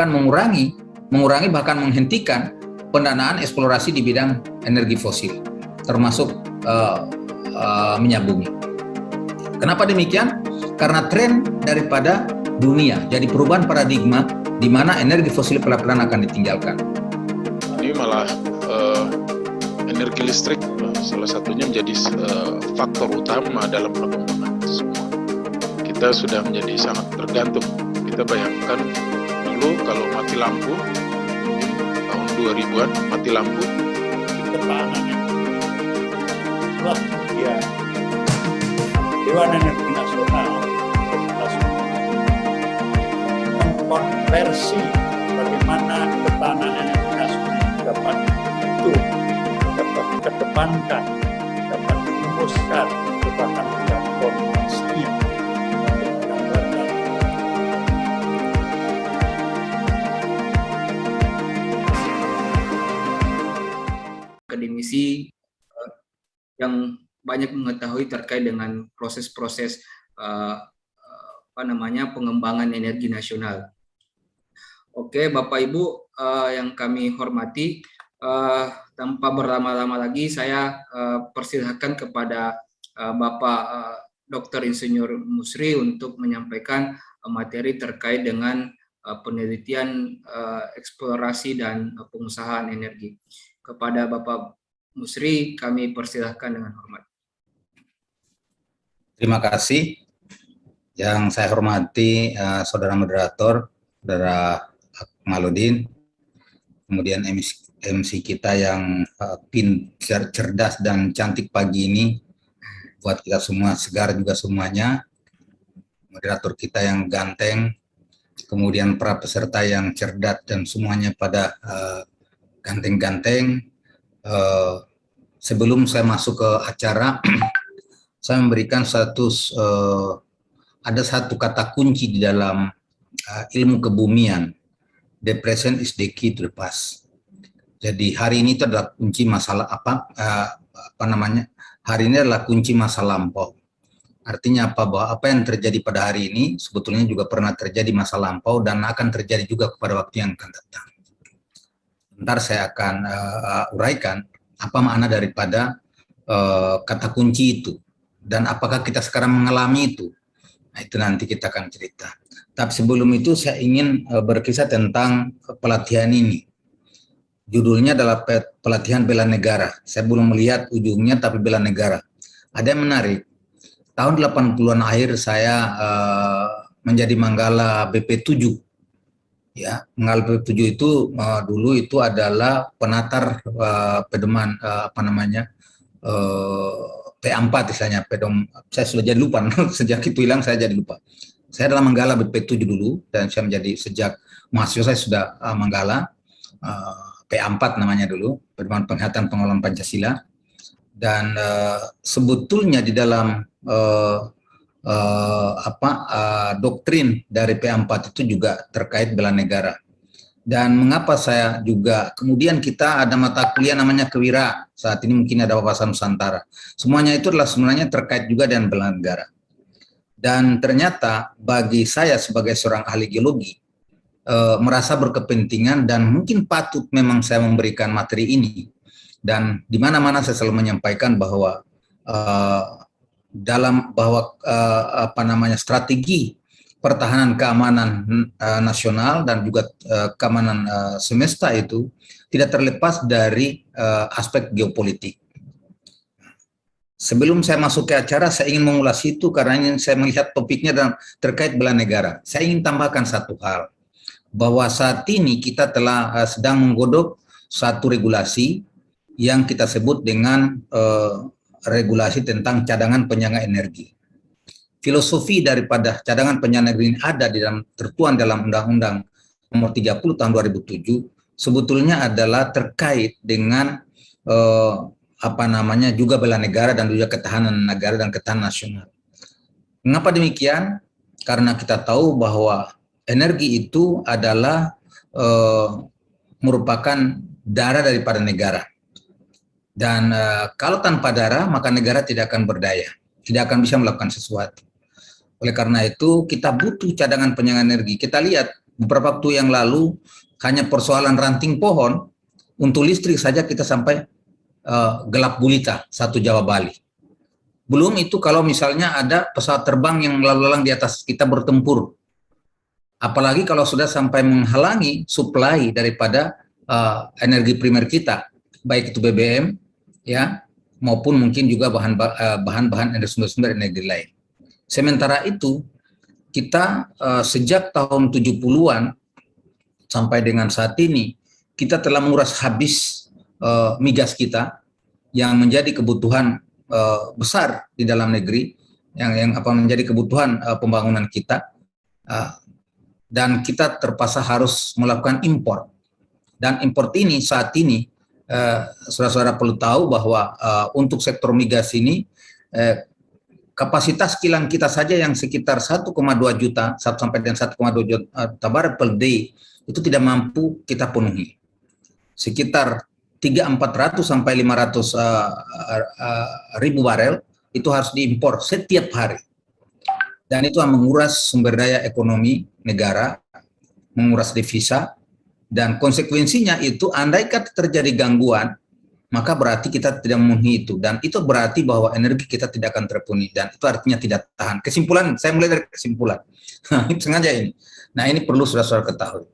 bukan mengurangi bahkan menghentikan pendanaan eksplorasi di bidang energi fosil, termasuk minyak bumi. Kenapa demikian? Karena tren daripada dunia, jadi perubahan paradigma di mana energi fosil pelan-pelan akan ditinggalkan. Ini malah energi listrik salah satunya menjadi faktor utama dalam perkembangan semua. Kita sudah menjadi sangat tergantung. Kita bayangkan dulu kalau mati lampu, tahun 2000-an mati lampu, ketahanan ya. Itulah dia Dewan Energi Nasional mengkonversi bagaimana ketahanan energi nasional dapat kedepankan, dapat dirumuskan, bahkan transformasinya. Akademisi yang banyak mengetahui terkait dengan proses-proses pengembangan energi nasional. Oke, Bapak Ibu yang kami hormati, tanpa berlama-lama lagi saya persilahkan kepada Bapak Dr. Insinyur Musri untuk menyampaikan materi terkait dengan penelitian eksplorasi dan pengusahaan energi. Kepada Bapak Musri kami persilahkan dengan hormat. Terima kasih. Yang saya hormati saudara moderator, saudara Akmaludin, kemudian MC kita yang pintar, cerdas dan cantik pagi ini, buat kita semua segar juga semuanya, moderator kita yang ganteng, kemudian para peserta yang cerdas dan semuanya pada ganteng-ganteng. Sebelum saya masuk ke acara, saya memberikan ada satu kata kunci di dalam ilmu kebumian. The present is the key to the past. Jadi hari ini itu adalah kunci masalah hari ini adalah kunci masa lampau. Artinya apa? Bahwa apa yang terjadi pada hari ini sebetulnya juga pernah terjadi masa lampau dan akan terjadi juga pada waktu yang akan datang. Bentar saya akan uraikan apa makna daripada kata kunci itu dan apakah kita sekarang mengalami itu. Nah, itu nanti kita akan cerita. Tapi sebelum itu saya ingin berkisah tentang pelatihan ini. Judulnya adalah pelatihan bela negara. Saya belum melihat ujungnya tapi bela negara. Ada yang menarik. Tahun 80-an akhir saya menjadi manggala BP7. Ya, manggala BP7 itu dulu itu adalah penatar pedoman P4 istilahnya, saya sudah jadi lupa, sejak itu hilang saya jadi lupa. Saya adalah manggala BP7 dulu, dan saya menjadi sejak mahasiswa saya sudah manggala, P4 namanya dulu, Pedoman Penghayatan Pengelolaan Pancasila. Dan sebetulnya di dalam doktrin dari P4 itu juga terkait bela negara. Dan mengapa saya juga, kemudian kita ada mata kuliah namanya kewira, saat ini mungkin ada wawasan Nusantara. Semuanya itu adalah sebenarnya terkait juga dengan bela negara. Dan ternyata bagi saya sebagai seorang ahli geologi, merasa berkepentingan dan mungkin patut memang saya memberikan materi ini. Dan di mana-mana saya selalu menyampaikan bahwa strategi pertahanan keamanan nasional dan juga keamanan semesta itu tidak terlepas dari aspek geopolitik. Sebelum saya masuk ke acara, saya ingin mengulas itu karena ingin saya melihat topiknya dan terkait bela negara. Saya ingin tambahkan satu hal, bahwa saat ini kita telah sedang menggodok satu regulasi yang kita sebut dengan regulasi tentang cadangan penyangga energi. Filosofi daripada cadangan penyangga energi ini ada di dalam tertuang dalam Undang-Undang Nomor 30 Tahun 2007, sebetulnya adalah terkait dengan juga bela negara dan juga ketahanan negara dan ketahanan nasional. Mengapa demikian? Karena kita tahu bahwa energi itu adalah merupakan darah daripada negara. Dan kalau tanpa darah, maka negara tidak akan berdaya, tidak akan bisa melakukan sesuatu. Oleh karena itu, kita butuh cadangan penyangga energi. Kita lihat beberapa waktu yang lalu hanya persoalan ranting pohon, untuk listrik saja kita sampai gelap gulita, satu Jawa Bali. Belum itu kalau misalnya ada pesawat terbang yang lalu-lalang di atas kita bertempur. Apalagi kalau sudah sampai menghalangi suplai daripada energi primer kita, baik itu BBM, ya, maupun mungkin juga bahan-bahan sumber-sumber energi lain. Sementara itu, kita sejak tahun 70-an sampai dengan saat ini, kita telah menguras habis migas kita yang menjadi kebutuhan besar di dalam negeri, yang menjadi kebutuhan pembangunan kita, dan kita terpaksa harus melakukan impor. Dan impor ini saat ini, saudara-saudara perlu tahu bahwa untuk sektor migas ini, kapasitas kilang kita saja yang sekitar 1,2 juta sampai dengan 1,2 juta barel per day itu tidak mampu kita penuhi. Sekitar 400 sampai 500 ribu barel itu harus diimpor setiap hari. Dan itu menguras sumber daya ekonomi negara, menguras devisa, dan konsekuensinya itu andaikan terjadi gangguan, maka berarti kita tidak memenuhi itu, dan itu berarti bahwa energi kita tidak akan terpenuhi, dan itu artinya tidak tahan. Kesimpulan, saya mulai dari kesimpulan. Sengaja ini. Nah, ini perlu saudara-saudara ketahui.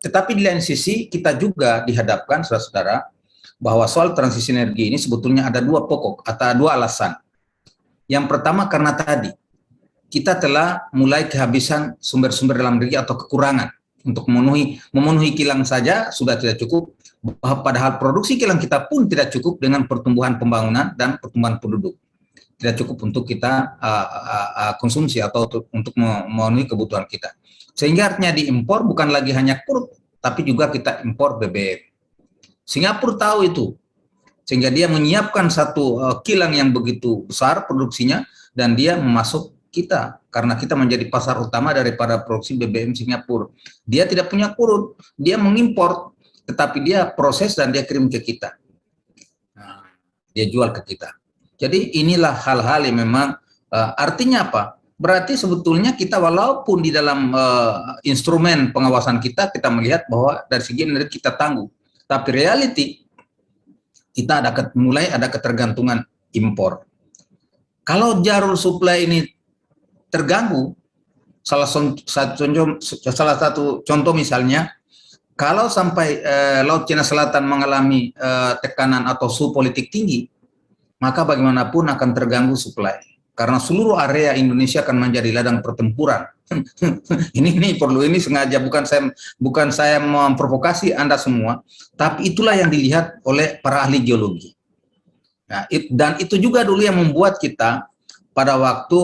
Tetapi di lain sisi, kita juga dihadapkan, saudara-saudara, bahwa soal transisi energi ini sebetulnya ada dua pokok, atau dua alasan. Yang pertama karena tadi, kita telah mulai kehabisan sumber-sumber dalam negeri atau kekurangan. Untuk memenuhi kilang saja sudah tidak cukup, padahal produksi kilang kita pun tidak cukup dengan pertumbuhan pembangunan dan pertumbuhan penduduk. Tidak cukup untuk kita konsumsi atau untuk memenuhi kebutuhan kita. Sehingga artinya diimpor bukan lagi hanya crude, tapi juga kita impor BBM. Singapura tahu itu, sehingga dia menyiapkan satu kilang yang begitu besar produksinya, dan dia memasuk kita, karena kita menjadi pasar utama daripada produksi BBM Singapura. Dia tidak punya crude, dia mengimpor, tetapi dia proses dan dia kirim ke kita. Nah, dia jual ke kita. Jadi inilah hal-hal yang memang artinya apa? Berarti sebetulnya kita walaupun di dalam instrumen pengawasan kita melihat bahwa dari segi energi kita tangguh. Tapi reality, kita mulai ada ketergantungan impor. Kalau jalur supply ini terganggu, salah satu contoh misalnya, kalau sampai Laut Cina Selatan mengalami tekanan atau suhu politik tinggi, maka bagaimanapun akan terganggu supply. Karena seluruh area Indonesia akan menjadi ladang pertempuran. ini perlu, ini sengaja, bukan saya memprovokasi Anda semua, tapi itulah yang dilihat oleh para ahli geologi. Nah, dan itu juga dulu yang membuat kita pada waktu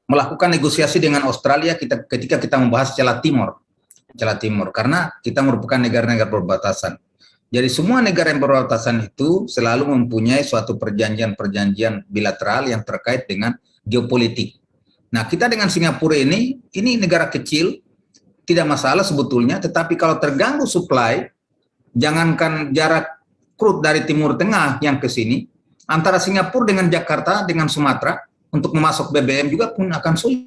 melakukan negosiasi dengan Australia ketika kita membahas Celah Timur, karena kita merupakan negara-negara berbatasan. Jadi semua negara yang berbatasan itu selalu mempunyai suatu perjanjian bilateral yang terkait dengan geopolitik. Nah, kita dengan Singapura ini negara kecil, tidak masalah sebetulnya, tetapi kalau terganggu supply, jangankan jarak crude dari Timur Tengah yang ke sini, antara Singapura dengan Jakarta, dengan Sumatera, untuk memasok BBM juga pun akan sulit.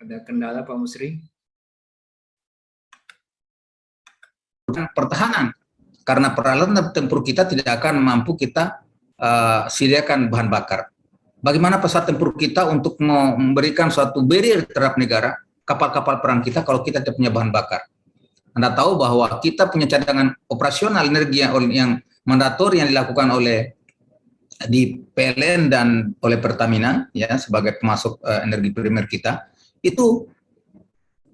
Ada kendala Pak Musri? Pertahanan, karena peralatan tempur kita tidak akan mampu kita sediakan bahan bakar. Bagaimana pesawat tempur kita untuk memberikan suatu barrier terhadap negara, kapal-kapal perang kita kalau kita tidak punya bahan bakar? Anda tahu bahwa kita punya cadangan operasional energi yang mandatori yang dilakukan oleh di PLN dan oleh Pertamina, ya, sebagai pemasok energi primer kita. Itu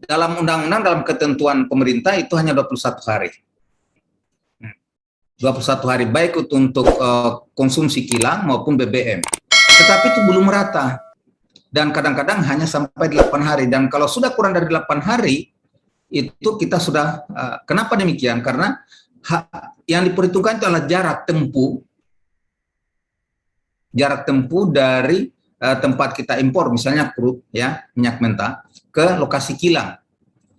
dalam undang-undang, dalam ketentuan pemerintah itu hanya 21 hari. 21 hari baik untuk konsumsi kilang maupun BBM. Tetapi itu belum merata. Dan kadang-kadang hanya sampai 8 hari. Dan kalau sudah kurang dari 8 hari, itu kita sudah, kenapa demikian? Karena yang diperhitungkan itu adalah jarak tempuh dari tempat kita impor, misalnya crude, ya, minyak mentah, ke lokasi kilang.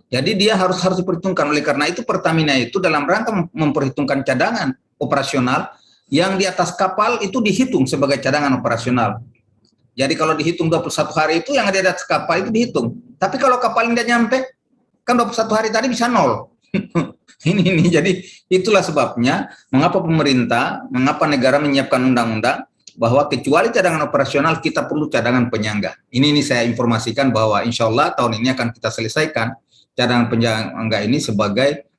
Jadi dia harus diperhitungkan. Oleh karena itu Pertamina itu dalam rangka memperhitungkan cadangan operasional yang di atas kapal itu dihitung sebagai cadangan operasional. Jadi kalau dihitung 21 hari itu yang ada di atas kapal itu dihitung. Tapi kalau kapal tidak nyampe, kan 21 hari tadi bisa nol. ini jadi itulah sebabnya mengapa pemerintah, mengapa negara menyiapkan undang-undang bahwa kecuali cadangan operasional kita perlu cadangan penyangga. Ini saya informasikan bahwa insya Allah tahun ini akan kita selesaikan cadangan penyangga ini sebagai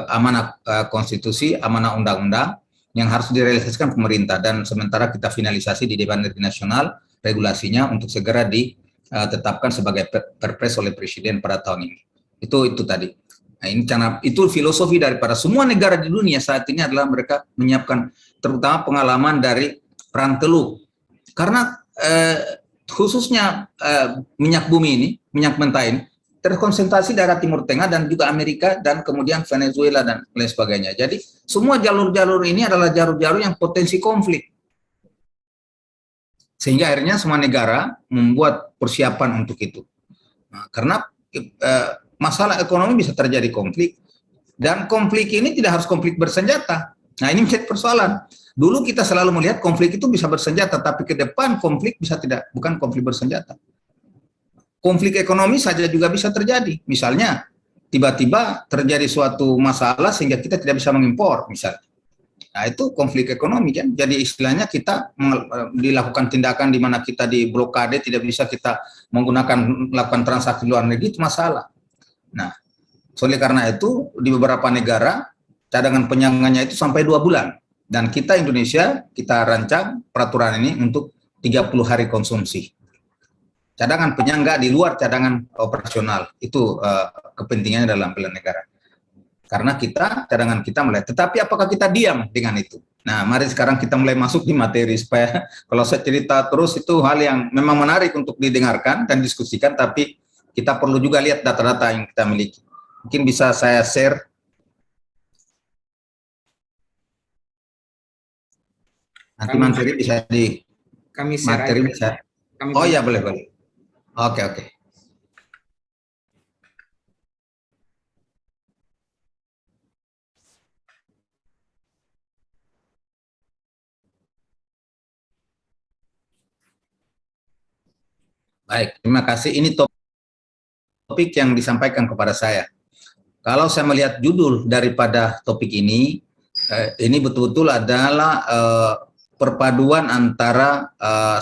amanah konstitusi, amanah undang-undang yang harus direalisasikan pemerintah, dan sementara kita finalisasi di Dewan Energi Nasional regulasinya untuk segera ditetapkan sebagai perpres oleh Presiden pada tahun ini. Itu tadi. Nah, ini itu filosofi daripada semua negara di dunia saat ini adalah mereka menyiapkan terutama pengalaman dari Perang Teluk. Karena khususnya minyak bumi ini, minyak mentah ini terkonsentrasi daerah Timur Tengah dan juga Amerika dan kemudian Venezuela dan lain sebagainya. Jadi semua jalur-jalur ini adalah jalur-jalur yang potensi konflik. Sehingga akhirnya semua negara membuat persiapan untuk itu. Nah, karena masalah ekonomi bisa terjadi konflik, dan konflik ini tidak harus konflik bersenjata. Nah, ini menjadi persoalan. Dulu kita selalu melihat konflik itu bisa bersenjata, tapi ke depan konflik bisa bukan konflik bersenjata. Konflik ekonomi saja juga bisa terjadi. Misalnya, tiba-tiba terjadi suatu masalah sehingga kita tidak bisa mengimpor, misalnya. Nah, itu konflik ekonomi kan. Jadi istilahnya kita dilakukan tindakan di mana kita diblokade, tidak bisa kita melakukan transaksi luar negeri, itu masalah. Nah, oleh karena itu di beberapa negara cadangan penyangganya itu sampai 2 bulan. Dan kita Indonesia, kita rancang peraturan ini untuk 30 hari konsumsi. Cadangan penyangga di luar cadangan operasional. Itu kepentingannya dalam bela negara. Karena cadangan kita mulai. Tetapi apakah kita diam dengan itu? Nah, mari sekarang kita mulai masuk di materi, supaya kalau saya cerita terus itu hal yang memang menarik untuk didengarkan dan diskusikan, tapi kita perlu juga lihat data-data yang kita miliki. Mungkin bisa saya share. Nanti materi bisa kami share materi bisa. Oh ya, boleh. Oke. Baik, terima kasih. Ini topik yang disampaikan kepada saya. Kalau saya melihat judul daripada topik ini betul-betul adalah perpaduan antara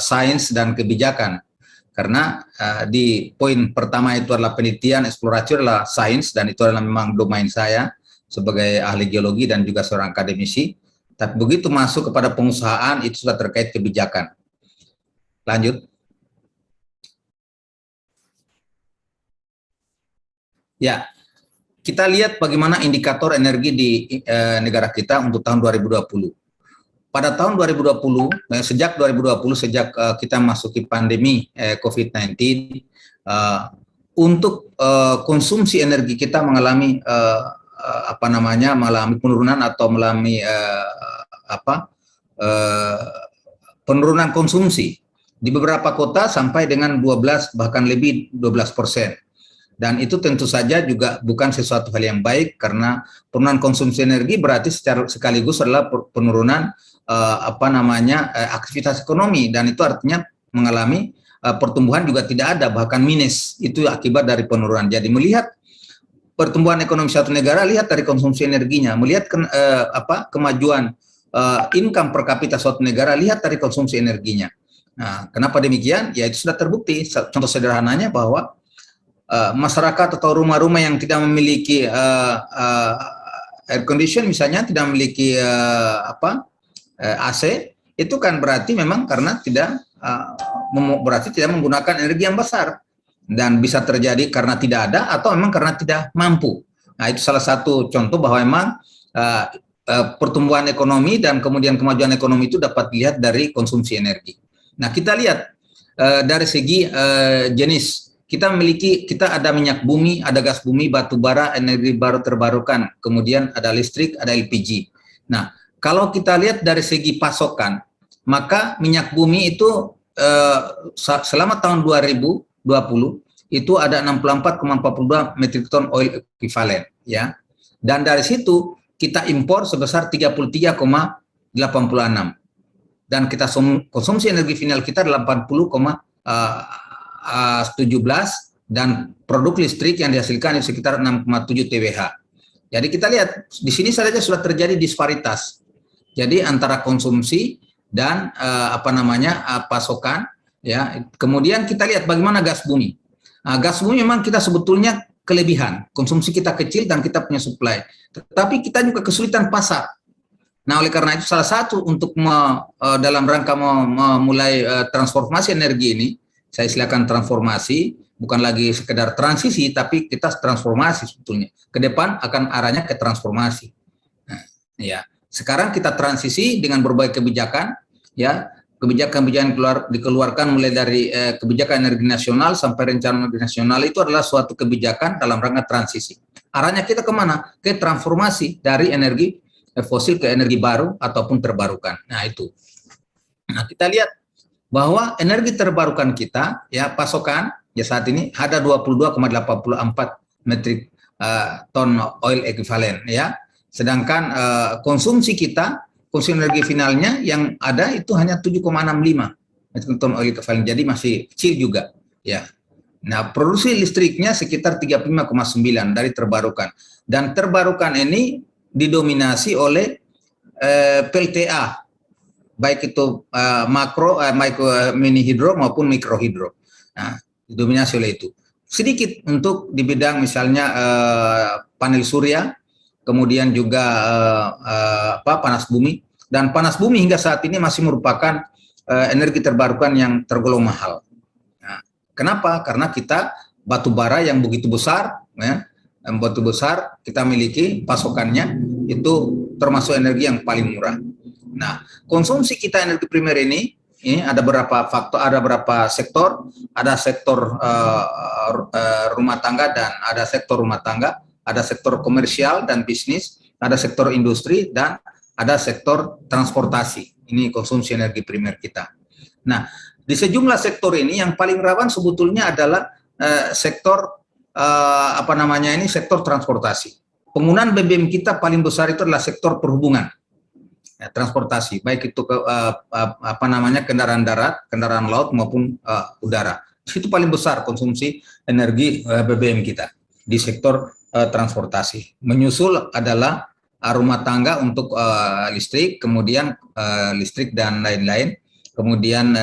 sains dan kebijakan. Karena di poin pertama itu adalah penelitian, eksplorasi adalah sains, dan itu adalah memang domain saya sebagai ahli geologi dan juga seorang akademisi. Tapi begitu masuk kepada pengusahaan, itu sudah terkait kebijakan. Lanjut. Ya, kita lihat bagaimana indikator energi di negara kita untuk tahun 2020. Pada tahun 2020, sejak kita masuki pandemi COVID-19, untuk konsumsi energi kita mengalami mengalami penurunan atau mengalami penurunan konsumsi di beberapa kota sampai dengan 12 bahkan lebih 12%. Dan itu tentu saja juga bukan sesuatu hal yang baik, karena penurunan konsumsi energi berarti sekaligus adalah penurunan aktivitas ekonomi, dan itu artinya mengalami pertumbuhan juga tidak ada, bahkan minus. Itu akibat dari penurunan. Jadi melihat pertumbuhan ekonomi suatu negara, lihat dari konsumsi energinya. Melihat kemajuan income per kapita suatu negara, lihat dari konsumsi energinya. Nah, kenapa demikian? Ya, itu sudah terbukti. Contoh sederhananya bahwa masyarakat atau rumah-rumah yang tidak memiliki air condition misalnya, tidak memiliki AC, itu kan berarti memang karena tidak menggunakan energi yang besar, dan bisa terjadi karena tidak ada atau memang karena tidak mampu. Nah, itu salah satu contoh bahwa memang pertumbuhan ekonomi dan kemudian kemajuan ekonomi itu dapat dilihat dari konsumsi energi. Nah, kita lihat dari segi jenis. Kita ada minyak bumi, ada gas bumi, batu bara, energi baru terbarukan, kemudian ada listrik, ada LPG. Nah, kalau kita lihat dari segi pasokan, maka minyak bumi itu selama tahun 2020 itu ada 64,42 metrik ton oil equivalent, ya. Dan dari situ kita impor sebesar 33,86 dan kita konsumsi energi final kita 80,17 dan produk listrik yang dihasilkan itu sekitar 6,7 TWh. Jadi kita lihat di sini saja sudah terjadi disparitas. Jadi antara konsumsi dan pasokan, ya. Kemudian kita lihat bagaimana gas bumi. Gas bumi memang kita sebetulnya kelebihan, konsumsi kita kecil dan kita punya supply. Tetapi kita juga kesulitan pasar. Nah, oleh karena itu salah satu untuk dalam rangka memulai transformasi energi ini, saya silakan transformasi, bukan lagi sekedar transisi, tapi kita transformasi sebetulnya. Ke depan akan arahnya ke transformasi. Nah, ya, sekarang kita transisi dengan berbagai kebijakan, ya, kebijakan dikeluarkan mulai dari kebijakan energi nasional sampai rencana energi nasional itu adalah suatu kebijakan dalam rangka transisi. Arahnya kita kemana? Ke transformasi dari energi fosil ke energi baru ataupun terbarukan. Nah, itu. Nah, kita lihat bahwa energi terbarukan kita, ya, pasokan ya saat ini ada 22,84 metrik ton oil equivalent, ya. Sedangkan konsumsi kita, konsumsi energi finalnya yang ada itu hanya 7,65 metrik ton oil equivalent. Jadi masih kecil juga, ya. Nah, produksi listriknya sekitar 35,9 dari terbarukan. Dan terbarukan ini didominasi oleh PLTA, baik itu mini hidro maupun mikro hidro. Nah, didominasi oleh itu. Sedikit untuk di bidang misalnya panel surya, kemudian juga panas bumi, dan panas bumi hingga saat ini masih merupakan energi terbarukan yang tergolong mahal. Nah, kenapa? Karena kita batu bara yang begitu besar, ya, batu besar kita miliki, pasokannya itu termasuk energi yang paling murah. Nah, konsumsi kita energi primer ini ada beberapa faktor, ada beberapa sektor, ada sektor rumah tangga dan ada sektor rumah tangga, ada sektor komersial dan bisnis, ada sektor industri dan ada sektor transportasi. Ini konsumsi energi primer kita. Nah, di sejumlah sektor ini yang paling rawan sebetulnya adalah sektor sektor transportasi. Penggunaan BBM kita paling besar itu adalah sektor perhubungan, ya, transportasi, baik itu kendaraan darat, kendaraan laut maupun udara. Itu paling besar konsumsi energi BBM kita di sektor transportasi. Menyusul adalah rumah tangga untuk listrik, kemudian listrik dan lain-lain, kemudian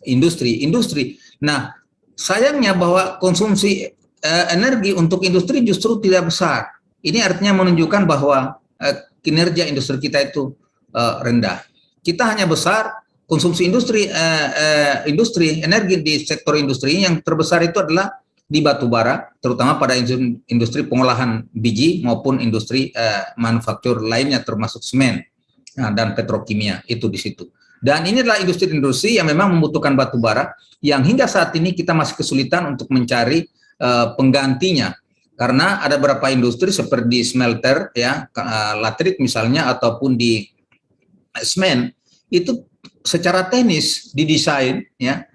industri. Nah, sayangnya bahwa konsumsi energi untuk industri justru tidak besar. Ini artinya menunjukkan bahwa kinerja industri kita itu rendah. Kita hanya besar konsumsi industri energi di sektor industri yang terbesar itu adalah di batu bara, terutama pada industri pengolahan biji maupun industri manufaktur lainnya termasuk semen dan petrokimia, itu di situ. Dan ini adalah industri-industri yang memang membutuhkan batu bara yang hingga saat ini kita masih kesulitan untuk mencari penggantinya. Karena ada beberapa industri seperti di smelter, ya, latrik misalnya, ataupun di semen, itu secara teknis didesain, ya,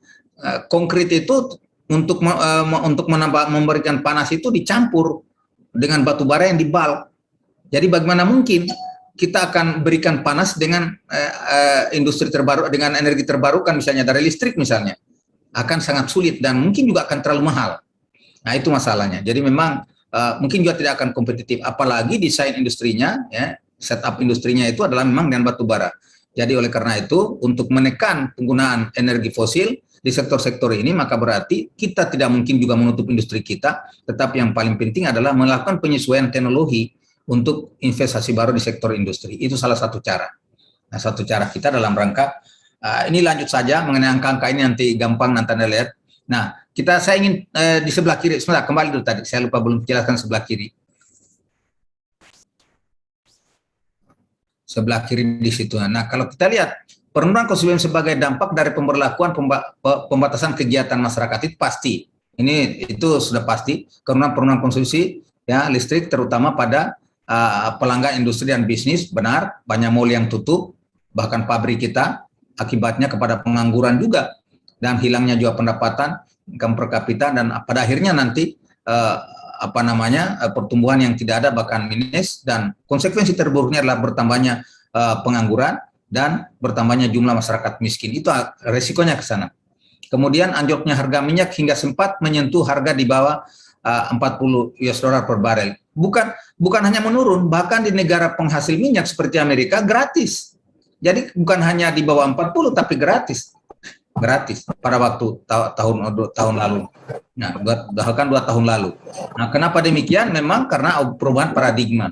konkrit itu untuk memberikan panas itu dicampur dengan batu bara yang dibal. Jadi bagaimana mungkin kita akan berikan panas dengan industri terbaru, dengan energi terbarukan misalnya dari listrik misalnya, akan sangat sulit dan mungkin juga akan terlalu mahal. Nah, itu masalahnya. Jadi memang mungkin juga tidak akan kompetitif, apalagi desain industrinya, ya, setup industrinya itu adalah memang dengan batu bara. Jadi oleh karena itu untuk menekan penggunaan energi fosil di sektor-sektor ini, maka berarti kita tidak mungkin juga menutup industri kita, tetapi yang paling penting adalah melakukan penyesuaian teknologi untuk investasi baru di sektor industri. Itu salah satu cara. Nah, satu cara kita dalam rangka ini lanjut saja mengenai angka-angka ini, nanti gampang nanti Anda lihat. Nah, saya ingin di sebelah kiri, sebentar, kembali dulu tadi, saya lupa belum jelaskan sebelah kiri. Sebelah kiri di situ. Nah, kalau kita lihat penurunan konsumsi sebagai dampak dari pemberlakuan pembatasan kegiatan masyarakat itu pasti. Itu sudah pasti penurunan konsumsi, ya, listrik terutama pada pelanggan industri dan bisnis. Benar, banyak mall yang tutup, bahkan pabrik kita, akibatnya kepada pengangguran juga dan hilangnya juga pendapatan. income per kapita, dan pada akhirnya nanti pertumbuhan yang tidak ada bahkan minus, dan konsekuensi terburuknya adalah bertambahnya pengangguran dan bertambahnya jumlah masyarakat miskin. Itu resikonya ke sana. Kemudian anjloknya harga minyak hingga sempat menyentuh harga di bawah $40 per barel. Bukan hanya menurun, bahkan di negara penghasil minyak seperti Amerika gratis. Jadi bukan hanya di bawah 40 tapi gratis pada waktu tahun lalu. Nah, bahkan 2 tahun lalu. Nah, kenapa demikian? Memang karena perubahan paradigma.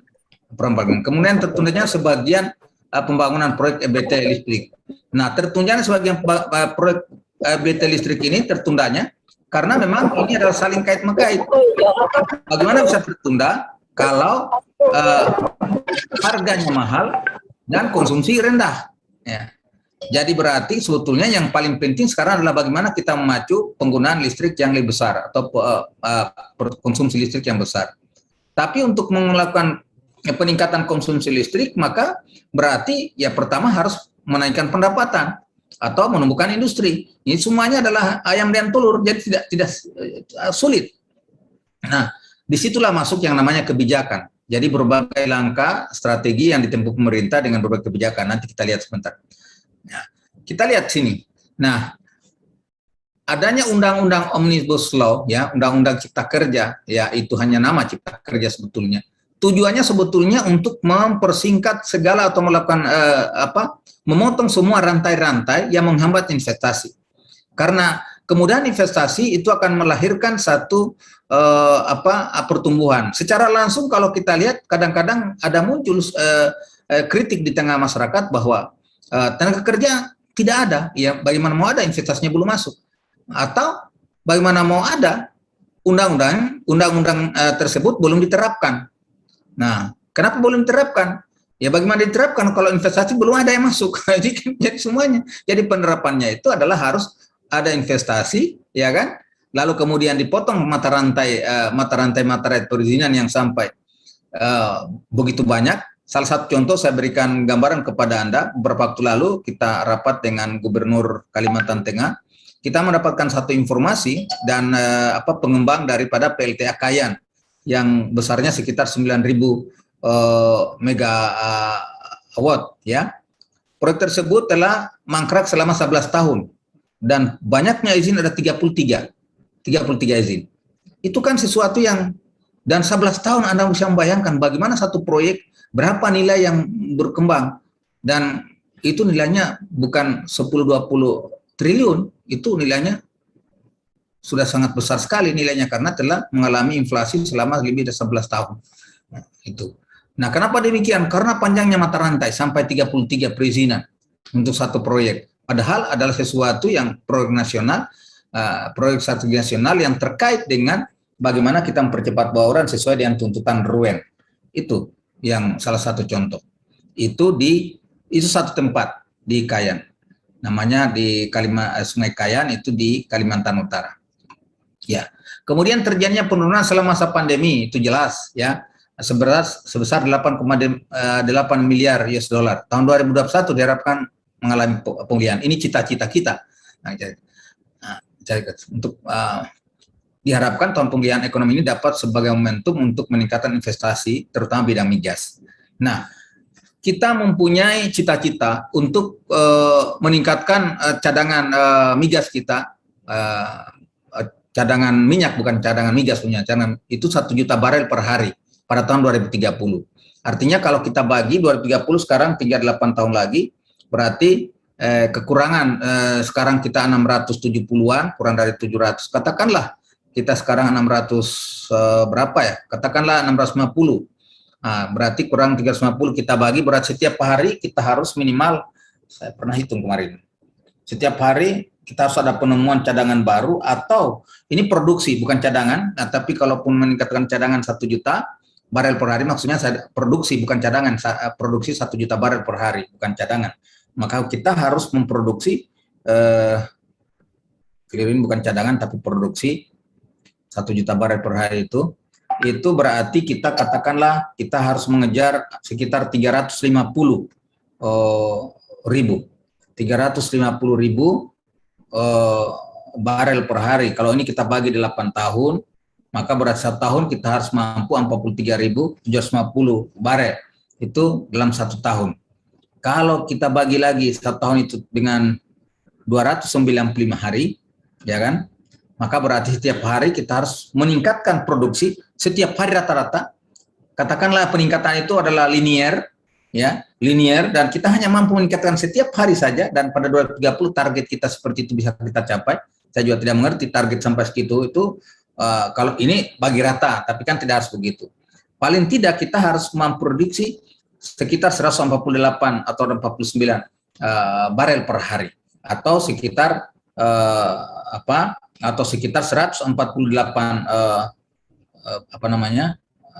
Kemudian tertundanya sebagian pembangunan proyek EBT listrik. Nah, tertundanya sebagian proyek EBT listrik ini tertundanya karena memang ini adalah saling kait-mengkait. Bagaimana bisa tertunda kalau harganya mahal dan konsumsi rendah? Ya. Jadi berarti sebetulnya yang paling penting sekarang adalah bagaimana kita memacu penggunaan listrik yang lebih besar atau konsumsi listrik yang besar. Tapi untuk melakukan peningkatan konsumsi listrik, maka berarti ya pertama harus menaikkan pendapatan atau menumbuhkan industri. Ini semuanya adalah ayam dan telur, jadi tidak sulit. Nah, disitulah masuk yang namanya kebijakan. Jadi berbagai langkah strategi yang ditempuh pemerintah dengan berbagai kebijakan. Nanti kita lihat sebentar. Nah, kita lihat sini. Nah, adanya undang-undang Omnibus Law, ya, undang-undang Cipta Kerja, ya itu hanya nama Cipta Kerja sebetulnya. Tujuannya sebetulnya untuk mempersingkat segala atau melakukan memotong semua rantai-rantai yang menghambat investasi. Karena kemudahan investasi itu akan melahirkan satu pertumbuhan. Secara langsung kalau kita lihat kadang-kadang ada muncul kritik di tengah masyarakat bahwa tenaga kerja tidak ada, ya bagaimana mau ada investasinya belum masuk, atau bagaimana mau ada undang-undang tersebut belum diterapkan. Nah, kenapa belum diterapkan? Ya bagaimana diterapkan kalau investasi belum ada yang masuk? Jadi semuanya. Jadi penerapannya itu adalah harus ada investasi, ya kan? Lalu kemudian dipotong mata rantai perizinan yang sampai begitu banyak. Salah satu contoh saya berikan gambaran kepada Anda, beberapa waktu lalu kita rapat dengan Gubernur Kalimantan Tengah, kita mendapatkan satu informasi dan pengembang daripada PLTA Kayan yang besarnya sekitar 9.000 megawatt, ya. Proyek tersebut telah mangkrak selama 11 tahun dan banyaknya izin ada 33 izin. Itu kan sesuatu yang, dan 11 tahun Anda bisa membayangkan bagaimana satu proyek berapa nilai yang berkembang, dan itu nilainya bukan 10-20 triliun, itu nilainya sudah sangat besar sekali nilainya karena telah mengalami inflasi selama lebih dari 11 tahun. Nah, itu. Nah, kenapa demikian? Karena panjangnya mata rantai sampai 33 perizinan untuk satu proyek. Padahal adalah sesuatu yang proyek nasional, proyek strategi nasional yang terkait dengan bagaimana kita mempercepat bauran sesuai dengan tuntutan RUEN. Itu yang salah satu contoh. Itu satu tempat di Kayan. Namanya di Sungai Kayan, itu di Kalimantan Utara. Ya. Kemudian terjadinya penurunan selama masa pandemi, itu jelas, ya. Sebesar 8,8 miliar US dollar. Tahun 2021 diharapkan mengalami pemulihan. Ini cita-cita kita. Untuk diharapkan tahun pemulihan ekonomi ini dapat sebagai momentum untuk meningkatkan investasi, terutama bidang migas. Nah, kita mempunyai cita-cita untuk meningkatkan cadangan migas kita, cadangan minyak, bukan cadangan migas punya, cadangan itu 1 juta barel per hari pada tahun 2030. Artinya kalau kita bagi 2030 sekarang tinggal 8 tahun lagi, berarti kekurangan sekarang kita 670-an, kurang dari 700. Katakanlah kita sekarang 600 berapa ya? Katakanlah 650. Nah, berarti kurang 350 kita bagi, berarti setiap hari kita harus minimal, saya pernah hitung kemarin, setiap hari kita harus ada penemuan cadangan baru, atau ini produksi bukan cadangan. Nah, tapi kalaupun meningkatkan cadangan 1 juta barel per hari, maksudnya saya produksi bukan cadangan, produksi 1 juta barel per hari bukan cadangan. Maka kita harus memproduksi ini bukan cadangan tapi produksi 1 juta barel per hari, itu berarti kita katakanlah kita harus mengejar sekitar 350 ribu barel per hari. Kalau ini kita bagi 8 tahun, maka berarti 1 tahun kita harus mampu 43.750 barel. Itu dalam 1 tahun. Kalau kita bagi lagi 1 tahun itu dengan 295 hari, ya kan? Maka berarti setiap hari kita harus meningkatkan produksi setiap hari rata-rata. Katakanlah peningkatan itu adalah linear, ya, linear, dan kita hanya mampu meningkatkan setiap hari saja, dan pada 2030 target kita seperti itu bisa kita capai. Saya juga tidak mengerti target sampai segitu itu kalau ini bagi rata, tapi kan tidak harus begitu. Paling tidak kita harus memproduksi sekitar 148 atau 49 barel per hari, atau sekitar atau sekitar 148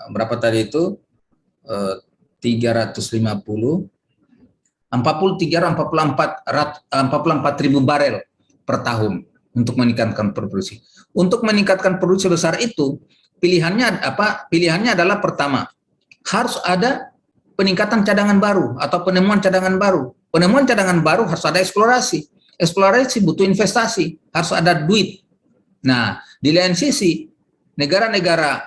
berapa tadi itu 44.000 barel per tahun untuk meningkatkan produksi. Untuk meningkatkan produksi besar itu pilihannya apa? Pilihannya adalah pertama, harus ada peningkatan cadangan baru atau penemuan cadangan baru. Penemuan cadangan baru harus ada eksplorasi. Eksplorasi butuh investasi, harus ada duit. Nah, di lain sisi negara-negara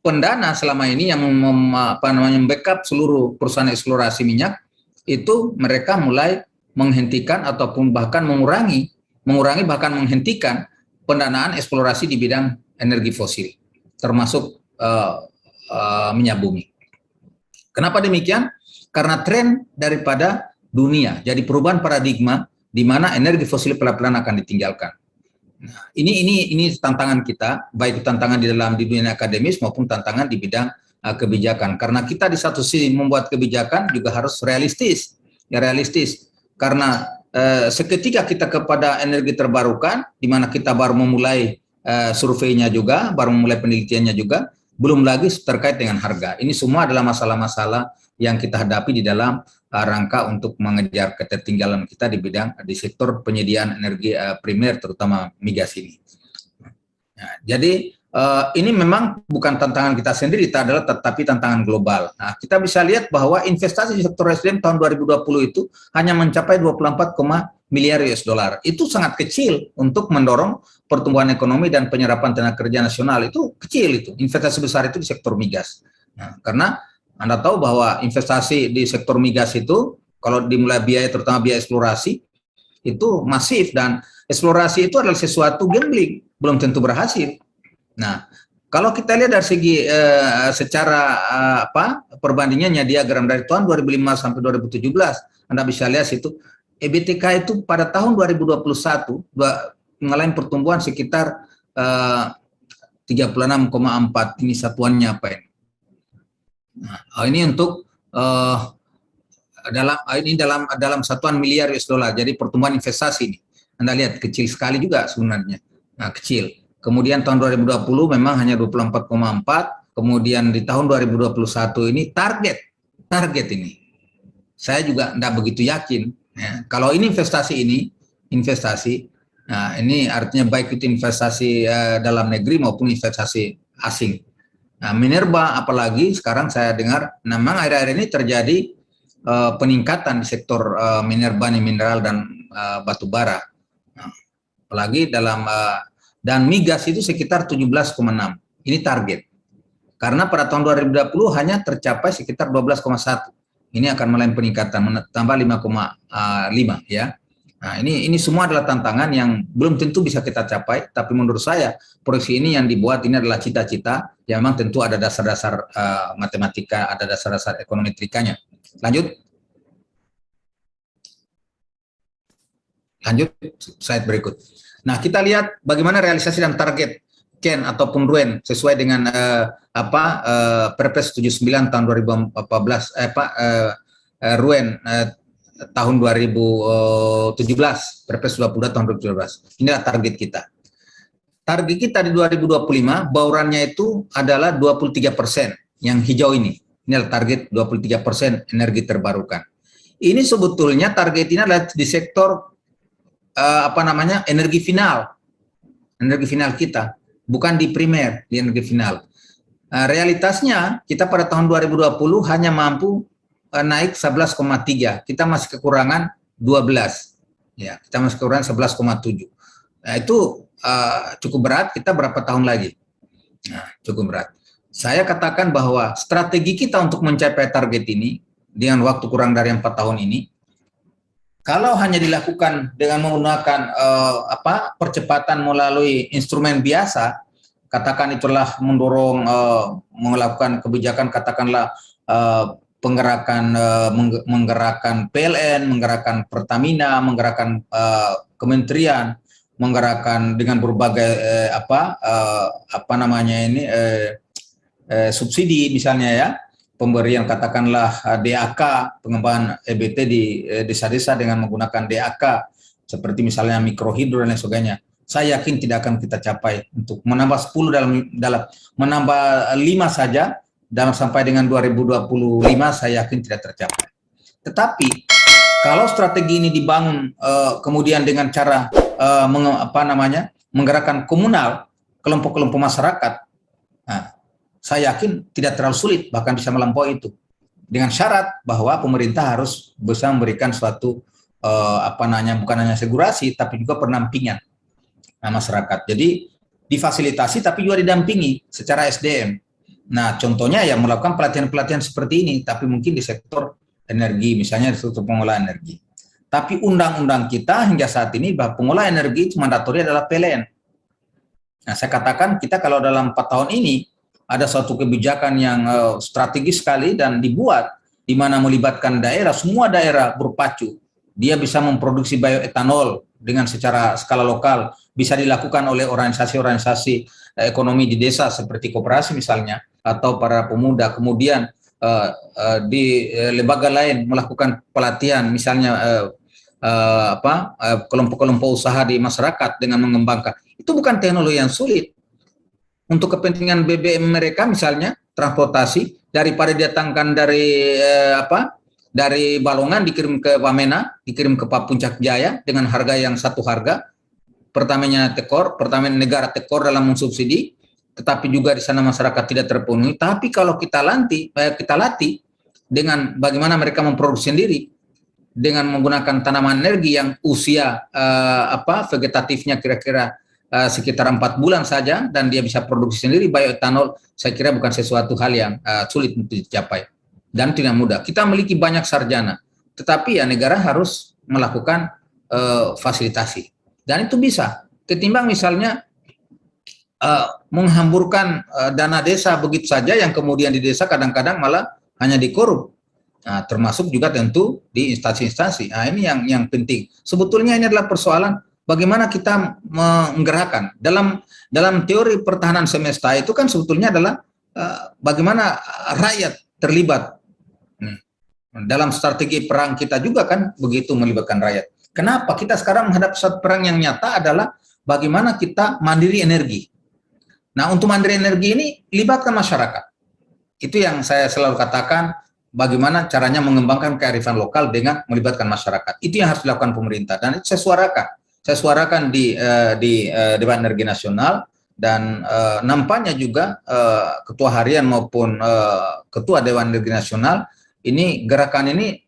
pendana selama ini yang membackup seluruh perusahaan eksplorasi minyak itu mereka mulai menghentikan ataupun bahkan mengurangi bahkan menghentikan pendanaan eksplorasi di bidang energi fosil, termasuk minyak bumi. Kenapa demikian? Karena tren daripada dunia, jadi perubahan paradigma di mana energi fosil pelan-pelan akan ditinggalkan. Nah, ini tantangan kita, baik tantangan di dunia akademis maupun tantangan di bidang kebijakan. Karena kita di satu sisi membuat kebijakan juga harus realistis, karena seketika kita kepada energi terbarukan, di mana kita baru memulai surveinya juga, baru memulai penelitiannya juga, belum lagi terkait dengan harga. Ini semua adalah masalah-masalah yang kita hadapi di dalam rangka untuk mengejar ketertinggalan kita di sektor penyediaan energi primer, terutama migas ini. Nah, jadi ini memang bukan tantangan kita sendiri, tetapi tantangan global. Nah, kita bisa lihat bahwa investasi di sektor SDM tahun 2020 itu hanya mencapai 24, miliar US dollar. Itu sangat kecil untuk mendorong pertumbuhan ekonomi dan penyerapan tenaga kerja nasional. Itu kecil itu. Investasi besar itu di sektor migas. Nah, karena Anda tahu bahwa investasi di sektor migas itu kalau dimulai biaya, terutama biaya eksplorasi, itu masif, dan eksplorasi itu adalah sesuatu gambling, belum tentu berhasil. Nah, kalau kita lihat dari segi secara perbandingannya diagram dari tahun 2005 sampai 2017, Anda bisa lihat situ EBTK itu pada tahun 2021 mengalami pertumbuhan sekitar 36,4. Ini satuannya apa ini? Nah, ini untuk dalam satuan miliar US dollar. Jadi pertumbuhan investasi ini Anda lihat kecil sekali juga sebenarnya. Nah, kecil. Kemudian tahun 2020 memang hanya 24,4. Kemudian di tahun 2021 ini target ini. Saya juga tidak begitu yakin. Ya, kalau ini investasi, nah ini artinya baik itu investasi dalam negeri maupun investasi asing. Nah, Minerba apalagi sekarang saya dengar memang akhir-akhir ini terjadi peningkatan di sektor minerba, mineral dan batu bara. Nah, apalagi dan migas itu sekitar 17,6. Ini target. Karena pada tahun 2020 hanya tercapai sekitar 12,1. Ini akan mulai peningkatan, tambah 5,5 ya. Nah, ini semua adalah tantangan yang belum tentu bisa kita capai, tapi menurut saya proyeksi ini yang dibuat ini adalah cita-cita yang memang tentu ada dasar-dasar matematika, ada dasar-dasar ekonometrikanya. Lanjut slide berikut. Nah, kita lihat bagaimana realisasi dan target KEN ataupun RUEN sesuai dengan Perpres 79 tahun 2014 RUEN tahun 2017, Perpres 22 tahun 2017. Inilah target kita. Target kita di 2025 baurannya itu adalah 23%, yang hijau ini. Ini adalah target 23% energi terbarukan. Ini sebetulnya target ini adalah di sektor energi final kita, bukan di primer, di energi final. Realitasnya kita pada tahun 2020 hanya mampu naik 11,3, kita masih kekurangan 12. Ya, kita masuk ke uran 11,7. Nah, itu cukup berat. Kita berapa tahun lagi? Nah, cukup berat. Saya katakan bahwa strategi kita untuk mencapai target ini dengan waktu kurang dari 4 tahun ini, kalau hanya dilakukan dengan menggunakan percepatan melalui instrumen biasa, katakan itulah mendorong melakukan kebijakan, katakanlah menggerakkan PLN, menggerakkan Pertamina, menggerakkan kementerian, menggerakkan dengan berbagai subsidi misalnya ya, pemberian katakanlah DAK, pengembangan EBT di desa-desa dengan menggunakan DAK, seperti misalnya mikrohidro dan lain sebagainya. Saya yakin tidak akan kita capai. Untuk menambah 10 dalam menambah 5 saja dalam sampai dengan 2025 saya yakin tidak tercapai. Tetapi kalau strategi ini dibangun kemudian dengan cara menggerakkan komunal, kelompok-kelompok masyarakat, nah, saya yakin tidak terlalu sulit, bahkan bisa melampaui itu. Dengan syarat bahwa pemerintah harus bisa memberikan suatu bukan hanya segurasi tapi juga pendampingan masyarakat. Jadi difasilitasi tapi juga didampingi secara SDM. Nah, contohnya ya melakukan pelatihan-pelatihan seperti ini, tapi mungkin di sektor energi, misalnya di sektor pengolahan energi. Tapi undang-undang kita hingga saat ini bahwa pengolahan energi itu mandatori adalah PLN. Nah, saya katakan kita kalau dalam 4 tahun ini ada suatu kebijakan yang strategis sekali dan dibuat di mana melibatkan daerah, semua daerah berpacu. Dia bisa memproduksi bioetanol dengan secara skala lokal, bisa dilakukan oleh organisasi-organisasi ekonomi di desa seperti koperasi misalnya, atau para pemuda. Kemudian di lembaga lain melakukan pelatihan, misalnya kelompok-kelompok usaha di masyarakat dengan mengembangkan. Itu bukan teknologi yang sulit. Untuk kepentingan BBM mereka misalnya transportasi, daripada didatangkan dari Balongan dikirim ke Wamena, dikirim ke Puncak Jaya dengan harga yang satu harga, Pertamina negara tekor dalam mensubsidi, tetapi juga di sana masyarakat tidak terpenuhi. Tapi kalau kita latih dengan bagaimana mereka memproduksi sendiri dengan menggunakan tanaman energi yang usia vegetatifnya kira-kira sekitar 4 bulan saja dan dia bisa produksi sendiri bioetanol, saya kira bukan sesuatu hal yang sulit untuk dicapai dan tidak mudah. Kita memiliki banyak sarjana, tetapi ya negara harus melakukan fasilitasi dan itu bisa. Ketimbang misalnya menghamburkan dana desa begitu saja yang kemudian di desa kadang-kadang malah hanya dikorup. Nah, termasuk juga tentu di instansi-instansi. Nah, ini yang penting. Sebetulnya ini adalah persoalan bagaimana kita menggerakkan dalam teori pertahanan semesta itu kan sebetulnya adalah bagaimana rakyat terlibat dalam strategi perang kita juga kan begitu melibatkan rakyat. Kenapa kita sekarang menghadapi satu perang yang nyata adalah bagaimana kita mandiri energi. Nah, untuk mandiri energi ini libatkan masyarakat. Itu yang saya selalu katakan, bagaimana caranya mengembangkan kearifan lokal dengan melibatkan masyarakat. Itu yang harus dilakukan pemerintah dan itu saya suarakan. Saya suarakan di Dewan Energi Nasional dan nampaknya juga Ketua Harian maupun Ketua Dewan Energi Nasional ini gerakan ini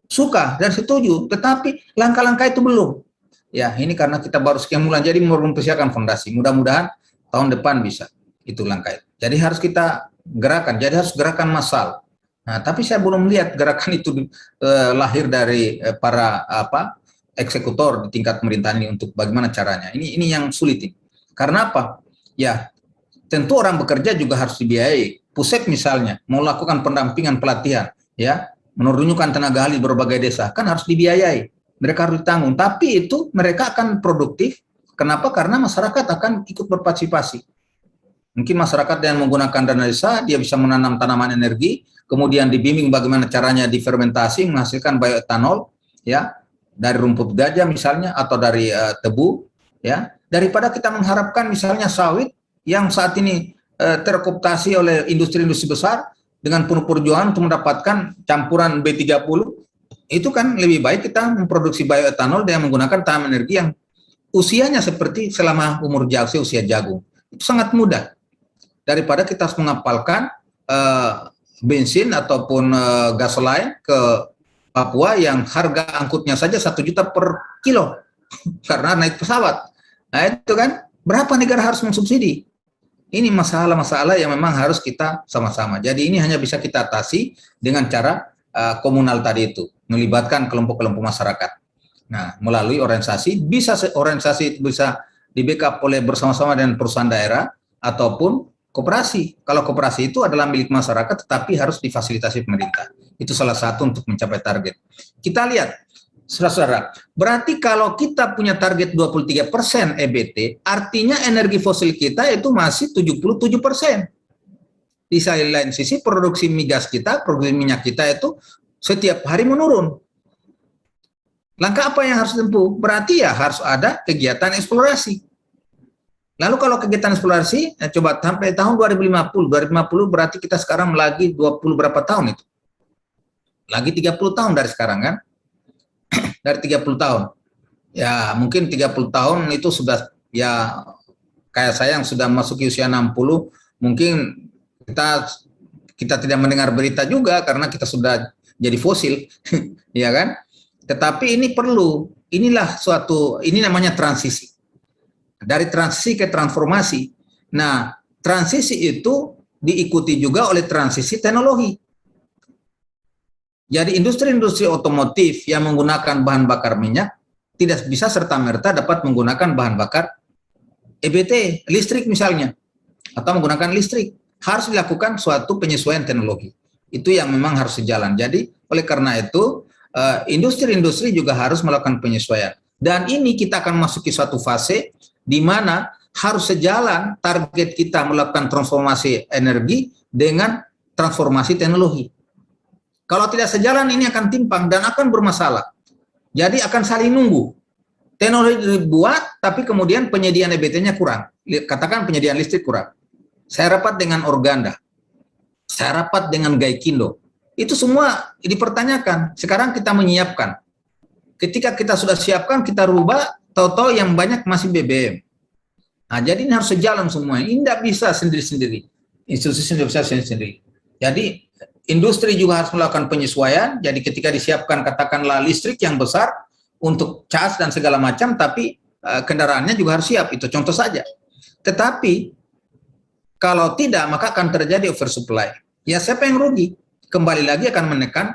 suka dan setuju, tetapi langkah-langkah itu belum. Ya, ini karena kita baru sekian bulan, jadi mempersiapkan fondasi. Mudah-mudahan tahun depan bisa itu langkah itu. Jadi harus kita gerakan, jadi harus gerakan massal. Nah, tapi saya belum melihat gerakan itu lahir dari para eksekutor di tingkat pemerintahan ini untuk bagaimana caranya. Ini yang sulit. Karena apa? Ya, tentu orang bekerja juga harus dibiayai. Pusek misalnya mau lakukan pendampingan pelatihan, ya, menurunkan tenaga ahli berbagai desa, kan harus dibiayai. Mereka harus ditanggung. Tapi itu mereka akan produktif. Kenapa? Karena masyarakat akan ikut berpartisipasi. Mungkin masyarakat yang menggunakan dana desa, dia bisa menanam tanaman energi, kemudian dibimbing bagaimana caranya difermentasi, menghasilkan bioetanol, ya, dari rumput gajah misalnya, atau dari tebu, ya. Daripada kita mengharapkan misalnya sawit yang saat ini terkooptasi oleh industri-industri besar dengan penuh perjuangan untuk mendapatkan campuran B30, itu kan lebih baik kita memproduksi bioetanol dengan menggunakan tanaman energi yang usianya seperti selama umur usia jagung. Itu sangat mudah. Daripada kita mengapalkan bensin ataupun gasoline ke Papua yang harga angkutnya saja 1 juta per kilo karena naik pesawat. Nah itu kan, berapa negara harus mensubsidi? Ini masalah-masalah yang memang harus kita sama-sama. Jadi ini hanya bisa kita atasi dengan cara komunal tadi itu, melibatkan kelompok-kelompok masyarakat. Nah, melalui organisasi, organisasi bisa di-backup oleh bersama-sama dengan perusahaan daerah ataupun koperasi. Kalau koperasi itu adalah milik masyarakat tetapi harus difasilitasi pemerintah. Itu salah satu untuk mencapai target. Kita lihat, saudara-saudara, berarti kalau kita punya target 23% EBT, artinya energi fosil kita itu masih 77%. Di lain sisi, produksi migas kita, produksi minyak kita itu setiap hari menurun. Langkah apa yang harus ditempuh? Berarti ya harus ada kegiatan eksplorasi. Lalu kalau kegiatan eksplorasi, coba sampai tahun 2050 berarti kita sekarang lagi 20 berapa tahun itu? Lagi 30 tahun dari sekarang kan? Dari 30 tahun. Ya, mungkin 30 tahun itu sudah, ya kayak saya yang sudah masuk usia 60, mungkin kita tidak mendengar berita juga karena kita sudah jadi fosil, ya kan? Tetapi ini perlu, ini namanya transisi. Dari transisi ke transformasi. Nah, transisi itu diikuti juga oleh transisi teknologi. Jadi industri-industri otomotif yang menggunakan bahan bakar minyak tidak bisa serta-merta dapat menggunakan bahan bakar EBT, listrik misalnya, atau menggunakan listrik. Harus dilakukan suatu penyesuaian teknologi. Itu yang memang harus sejalan. Jadi oleh karena itu industri-industri juga harus melakukan penyesuaian. Dan ini kita akan masuki suatu fase di mana harus sejalan target kita melakukan transformasi energi dengan transformasi teknologi. Kalau tidak sejalan ini akan timpang dan akan bermasalah. Jadi akan saling nunggu. Teknologi dibuat tapi kemudian penyediaan EBT-nya kurang. Katakan penyediaan listrik kurang. Saya rapat dengan Organda. Saya rapat dengan Gaikindo. Itu semua dipertanyakan. Sekarang kita menyiapkan. Ketika kita sudah siapkan, kita rubah, tahu-tahu yang banyak masih BBM. Nah, jadi ini harus sejalan semua. Ini tidak bisa sendiri-sendiri. Institusi tidak bisa sendiri-sendiri. Jadi industri juga harus melakukan penyesuaian. Jadi ketika disiapkan katakanlah listrik yang besar untuk cas dan segala macam, tapi kendaraannya juga harus siap. Itu contoh saja. Tetapi kalau tidak, maka akan terjadi oversupply. Ya siapa yang rugi? Kembali lagi akan menekan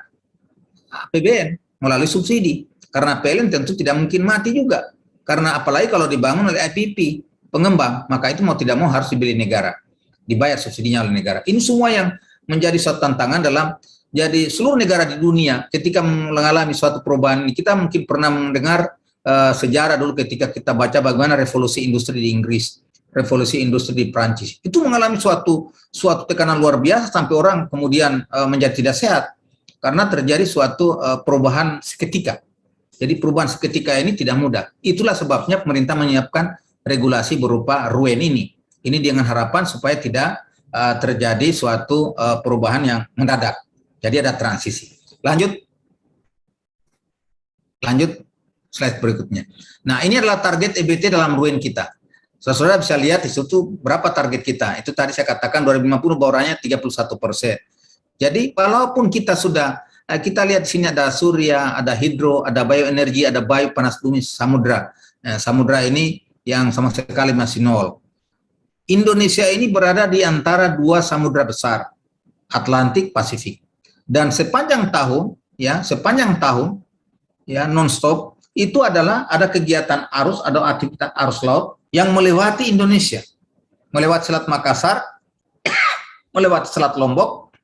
APBN melalui subsidi. Karena PLN tentu tidak mungkin mati juga. Karena apalagi kalau dibangun oleh IPP, pengembang, maka itu mau tidak mau harus dibeli negara. Dibayar subsidinya oleh negara. Ini semua yang menjadi suatu tantangan dalam, jadi seluruh negara di dunia ketika mengalami suatu perubahan ini. Kita mungkin pernah mendengar sejarah dulu ketika kita baca bagaimana revolusi industri di Inggris, revolusi industri di Prancis. Itu mengalami suatu tekanan luar biasa sampai orang kemudian menjadi tidak sehat karena terjadi suatu perubahan seketika. Jadi perubahan seketika ini tidak mudah. Itulah sebabnya pemerintah menyiapkan regulasi berupa RUEN ini. Ini dengan harapan supaya tidak terjadi suatu perubahan yang mendadak. Jadi ada transisi. Lanjut slide berikutnya. Nah, ini adalah target EBT dalam RUEN kita. Saudara bisa lihat di situ berapa target kita. Itu tadi saya katakan 2050 baurannya 31%. Jadi walaupun kita sudah, kita lihat di sini ada surya, ada hidro, ada bioenergi, ada bio panas bumi, samudra. Nah, samudra ini yang sama sekali masih nol. Indonesia ini berada di antara dua samudra besar, Atlantik, Pasifik. Dan sepanjang tahun non-stop, itu adalah ada kegiatan arus, ada aktivitas arus laut yang melewati Indonesia, melewati Selat Makassar, melewati Selat Lombok,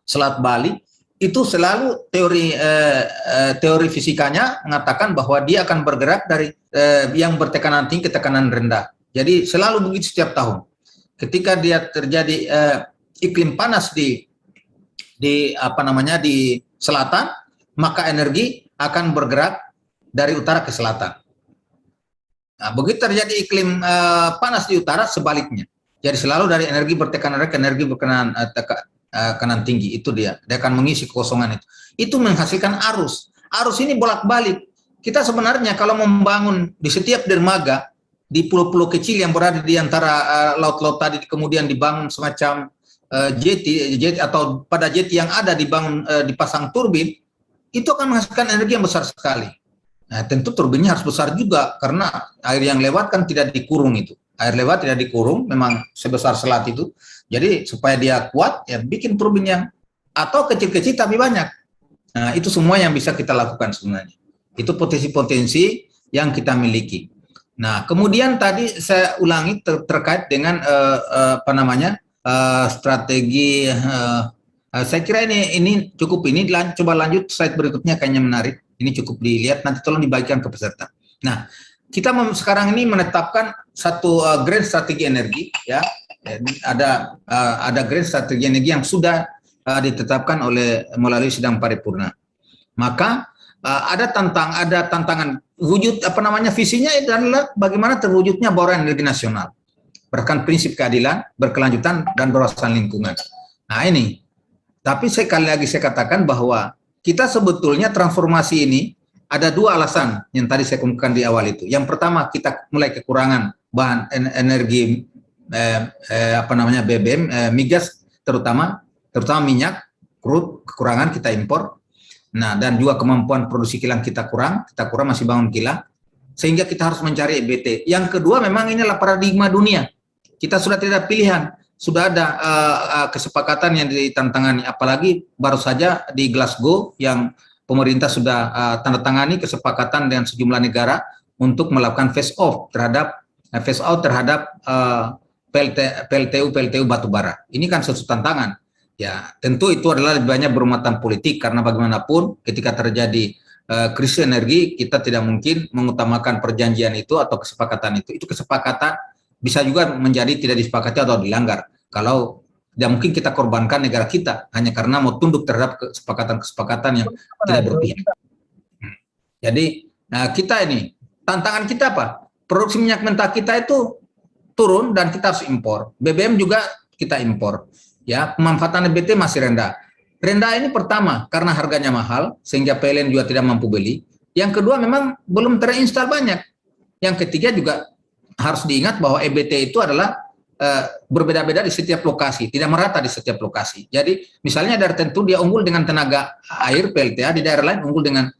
Selat Bali. Itu selalu teori fisikanya mengatakan bahwa dia akan bergerak dari yang bertekanan tinggi ke tekanan rendah. Jadi selalu begitu setiap tahun. Ketika dia terjadi iklim panas di selatan, maka energi akan bergerak dari utara ke selatan. Nah, begitu terjadi iklim panas di utara, sebaliknya. Jadi selalu dari energi bertekanan rendah ke energi bertekanan tinggi. Itu dia akan mengisi kekosongan itu. Itu menghasilkan arus. Arus ini bolak-balik. Kita sebenarnya kalau membangun di setiap dermaga, di pulau-pulau kecil yang berada di antara laut-laut tadi, kemudian dibangun semacam jeti atau pada jeti yang ada dibangun, dipasang turbin, itu akan menghasilkan energi yang besar sekali. Nah, tentu turbinnya harus besar juga karena air yang lewat kan tidak dikurung itu. Air lewat tidak dikurung, memang sebesar selat itu. Jadi supaya dia kuat, ya bikin turbin yang atau kecil-kecil tapi banyak. Nah, itu semua yang bisa kita lakukan sebenarnya. Itu potensi-potensi yang kita miliki. Nah, kemudian tadi saya ulangi terkait dengan strategi. Saya kira ini cukup ini. Coba lanjut slide berikutnya, kayaknya menarik. Ini cukup dilihat, nanti tolong dibagikan ke peserta. Nah, kita sekarang ini menetapkan satu grand strategi energi, ya. Ada grand strategi energi yang sudah ditetapkan melalui sidang paripurna. Maka ada tantangan wujud visinya adalah bagaimana terwujudnya bauran energi nasional berdasarkan prinsip keadilan, berkelanjutan, dan berwawasan lingkungan. Nah ini, tapi sekali lagi saya katakan bahwa kita sebetulnya transformasi ini ada dua alasan yang tadi saya kemukakan di awal itu. Yang pertama, kita mulai kekurangan bahan energi BBM, migas terutama minyak, crude, kekurangan kita impor. Nah, dan juga kemampuan produksi kilang kita kurang masih bangun kilang, sehingga kita harus mencari EBT. Yang kedua, memang inilah paradigma dunia. Kita sudah tidak pilihan, sudah ada kesepakatan yang ditantangani, apalagi baru saja di Glasgow yang pemerintah sudah tanda tangani kesepakatan dengan sejumlah negara untuk melakukan phase out terhadap PLTU batubara. Ini kan suatu tantangan. Ya, tentu itu adalah lebih banyak bermuatan politik karena bagaimanapun ketika terjadi krisis energi, kita tidak mungkin mengutamakan perjanjian itu atau kesepakatan itu. Itu kesepakatan bisa juga menjadi tidak disepakati atau dilanggar. Kalau tidak mungkin kita korbankan negara kita hanya karena mau tunduk terhadap kesepakatan-kesepakatan yang tidak berpihak. Jadi, kita ini, tantangan kita apa? Produksi minyak mentah kita itu turun dan kita harus impor. BBM juga kita impor. Ya, pemanfaatan EBT masih rendah. Rendah ini pertama karena harganya mahal sehingga PLN juga tidak mampu beli. Yang kedua memang belum terinstal banyak. Yang ketiga juga harus diingat bahwa EBT itu adalah berbeda-beda di setiap lokasi, tidak merata di setiap lokasi. Jadi misalnya daerah tertentu dia unggul dengan tenaga air PLTA, di daerah lain unggul dengan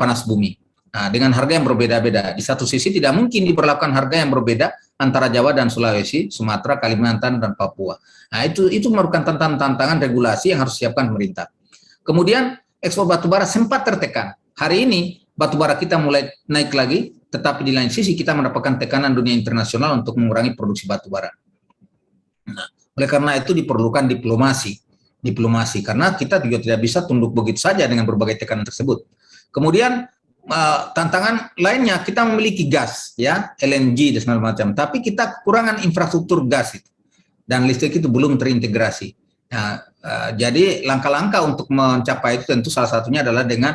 panas bumi. Nah, dengan harga yang berbeda-beda. Di satu sisi tidak mungkin diberlakukan harga yang berbeda antara Jawa dan Sulawesi, Sumatera, Kalimantan, dan Papua. Nah, itu merupakan tantangan regulasi yang harus disiapkan pemerintah. Kemudian ekspor batubara sempat tertekan. Hari ini batubara kita mulai naik lagi, tetapi di lain sisi kita mendapatkan tekanan dunia internasional untuk mengurangi produksi batubara. Nah, oleh karena itu diperlukan diplomasi karena kita juga tidak bisa tunduk begitu saja dengan berbagai tekanan tersebut. Kemudian tantangan lainnya, kita memiliki gas, ya, LNG dan segala macam, tapi kita kekurangan infrastruktur gas itu, dan listrik itu belum terintegrasi. Nah, jadi langkah-langkah untuk mencapai itu tentu salah satunya adalah dengan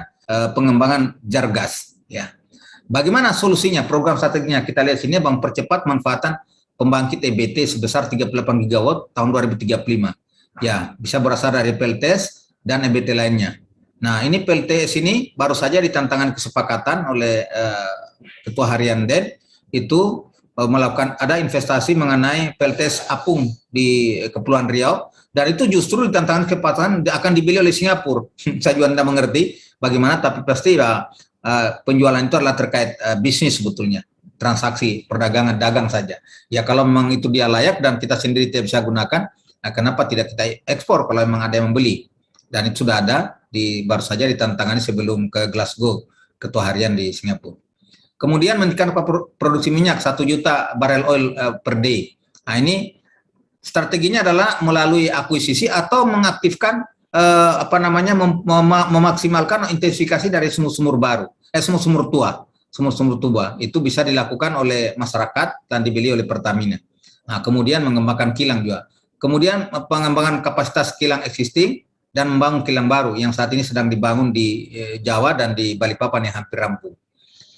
pengembangan jar gas, ya. Bagaimana solusinya? Program strateginya kita lihat sini, mempercepat manfaatan pembangkit EBT sebesar 38 gigawatt tahun 2035. Ya, bisa berasal dari PLTS dan EBT lainnya. Nah, ini PLTS ini baru saja ditantangkan kesepakatan oleh Ketua Harian DEN itu melakukan ada investasi mengenai PLTS Apung di Kepulauan Riau, dan itu justru ditantangkan kesepakatan akan dibeli oleh Singapura. Saya juga tidak mengerti bagaimana, tapi pasti penjualan itu adalah terkait bisnis sebetulnya, transaksi perdagangan dagang saja. Ya kalau memang itu dia layak dan kita sendiri tidak bisa gunakan, nah kenapa tidak kita ekspor kalau memang ada yang membeli? Dan itu sudah ada, baru saja ditantangani sebelum ke Glasgow, Ketua Harian di Singapura. Kemudian meningkatkan produksi minyak 1 juta barel oil per day. Nah ini strateginya adalah melalui akuisisi atau mengaktifkan memaksimalkan intensifikasi dari sumur-sumur baru, sumur-sumur tua itu bisa dilakukan oleh masyarakat dan dibeli oleh Pertamina. Nah, kemudian mengembangkan kilang juga. Kemudian pengembangan kapasitas kilang existing dan membangun kilang baru yang saat ini sedang dibangun di Jawa dan di Balikpapan yang hampir rampung.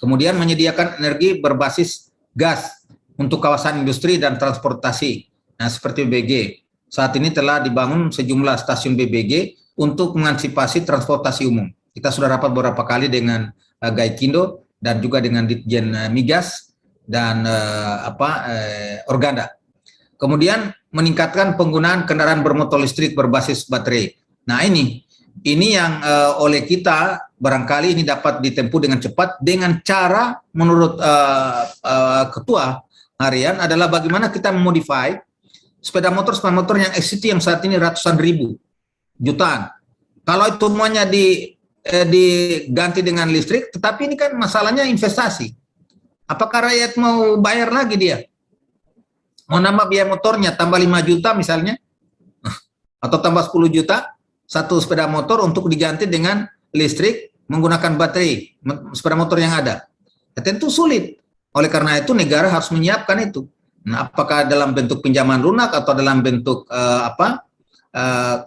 Kemudian menyediakan energi berbasis gas untuk kawasan industri dan transportasi. Nah, seperti BBG. Saat ini telah dibangun sejumlah stasiun BBG untuk mengantisipasi transportasi umum. Kita sudah rapat beberapa kali dengan Gaikindo dan juga dengan Ditjen Migas dan Organda. Kemudian meningkatkan penggunaan kendaraan bermotor listrik berbasis baterai. Nah ini ini yang oleh kita barangkali ini dapat ditempuh dengan cepat dengan cara menurut ketua harian adalah bagaimana kita memodify sepeda motor yang existing yang saat ini ratusan ribu, jutaan. Kalau itu semuanya diganti dengan listrik, tetapi ini kan masalahnya investasi. Apakah rakyat mau bayar lagi dia? Mau nambah biaya motornya, tambah 5 juta misalnya, atau tambah 10 juta, satu sepeda motor untuk diganti dengan listrik menggunakan baterai, sepeda motor yang ada. Ya, tentu sulit. Oleh karena itu negara harus menyiapkan itu. Nah, apakah dalam bentuk pinjaman lunak atau dalam bentuk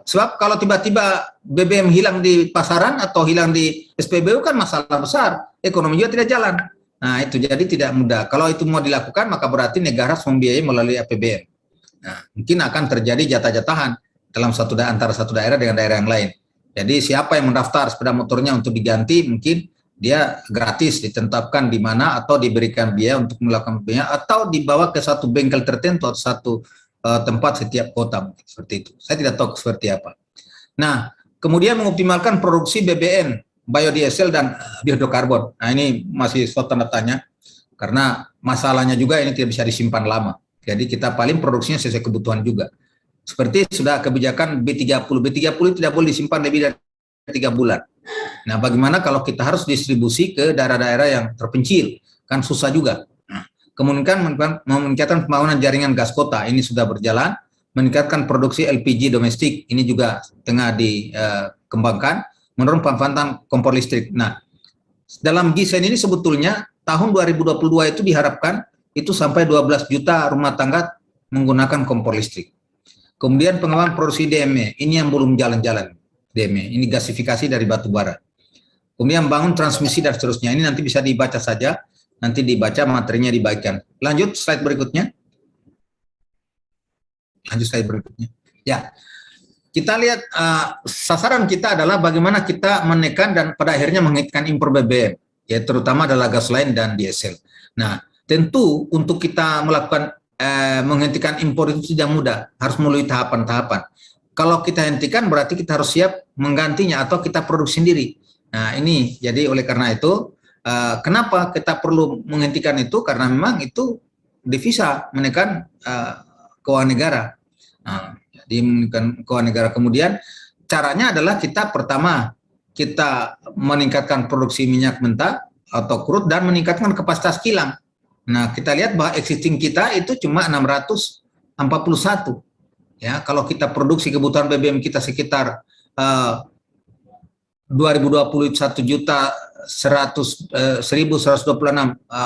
sebab kalau tiba-tiba BBM hilang di pasaran atau hilang di SPBU kan masalah besar, ekonomi juga tidak jalan. Nah, itu jadi tidak mudah. Kalau itu mau dilakukan, maka berarti negara harus membiayai melalui APBN. Nah, mungkin akan terjadi jatah-jatahan dalam antara satu daerah dengan daerah yang lain. Jadi siapa yang mendaftar sepeda motornya untuk diganti, mungkin dia gratis ditetapkan di mana atau diberikan biaya untuk melakukan biaya atau dibawa ke satu bengkel tertentu atau satu tempat setiap kota seperti itu. Saya tidak tahu seperti apa. Nah, kemudian mengoptimalkan produksi BBM, biodiesel dan biodokarbon. Nah, ini masih suatu tanda tanya karena masalahnya juga ini tidak bisa disimpan lama. Jadi kita paling produksinya sesuai kebutuhan juga. Seperti sudah kebijakan B30. B30 tidak boleh disimpan lebih dari 3 bulan. Nah, bagaimana kalau kita harus distribusi ke daerah-daerah yang terpencil? Kan susah juga. Kemudian meningkatkan pembangunan jaringan gas kota, ini sudah berjalan. Meningkatkan produksi LPG domestik, ini juga tengah dikembangkan. Menurun pemanfaatan kompor listrik. Nah, dalam desain ini sebetulnya tahun 2022 itu diharapkan itu sampai 12 juta rumah tangga menggunakan kompor listrik. Kemudian pengembangan produksi DME, ini yang belum jalan-jalan. DME, ini gasifikasi dari batu bara. Kemudian bangun transmisi dan seterusnya. Ini nanti bisa dibaca saja, nanti dibaca materinya dibagikan. Lanjut slide berikutnya. Ya, kita lihat sasaran kita adalah bagaimana kita menekan dan pada akhirnya menghentikan impor BBM, ya terutama adalah gasoline dan diesel. Nah, tentu untuk kita melakukan menghentikan impor itu tidak mudah, harus melalui tahapan-tahapan. Kalau kita hentikan berarti kita harus siap menggantinya atau kita produksi sendiri. Nah, ini jadi oleh karena itu kenapa kita perlu menghentikan itu, karena memang itu devisa menekan keuangan negara. Nah, jadi menekan keuangan negara. Kemudian caranya adalah kita pertama kita meningkatkan produksi minyak mentah atau crude dan meningkatkan kapasitas kilang. Nah, kita lihat bahwa existing kita itu cuma 641. Ya, kalau kita produksi kebutuhan BBM kita sekitar 2020 1.126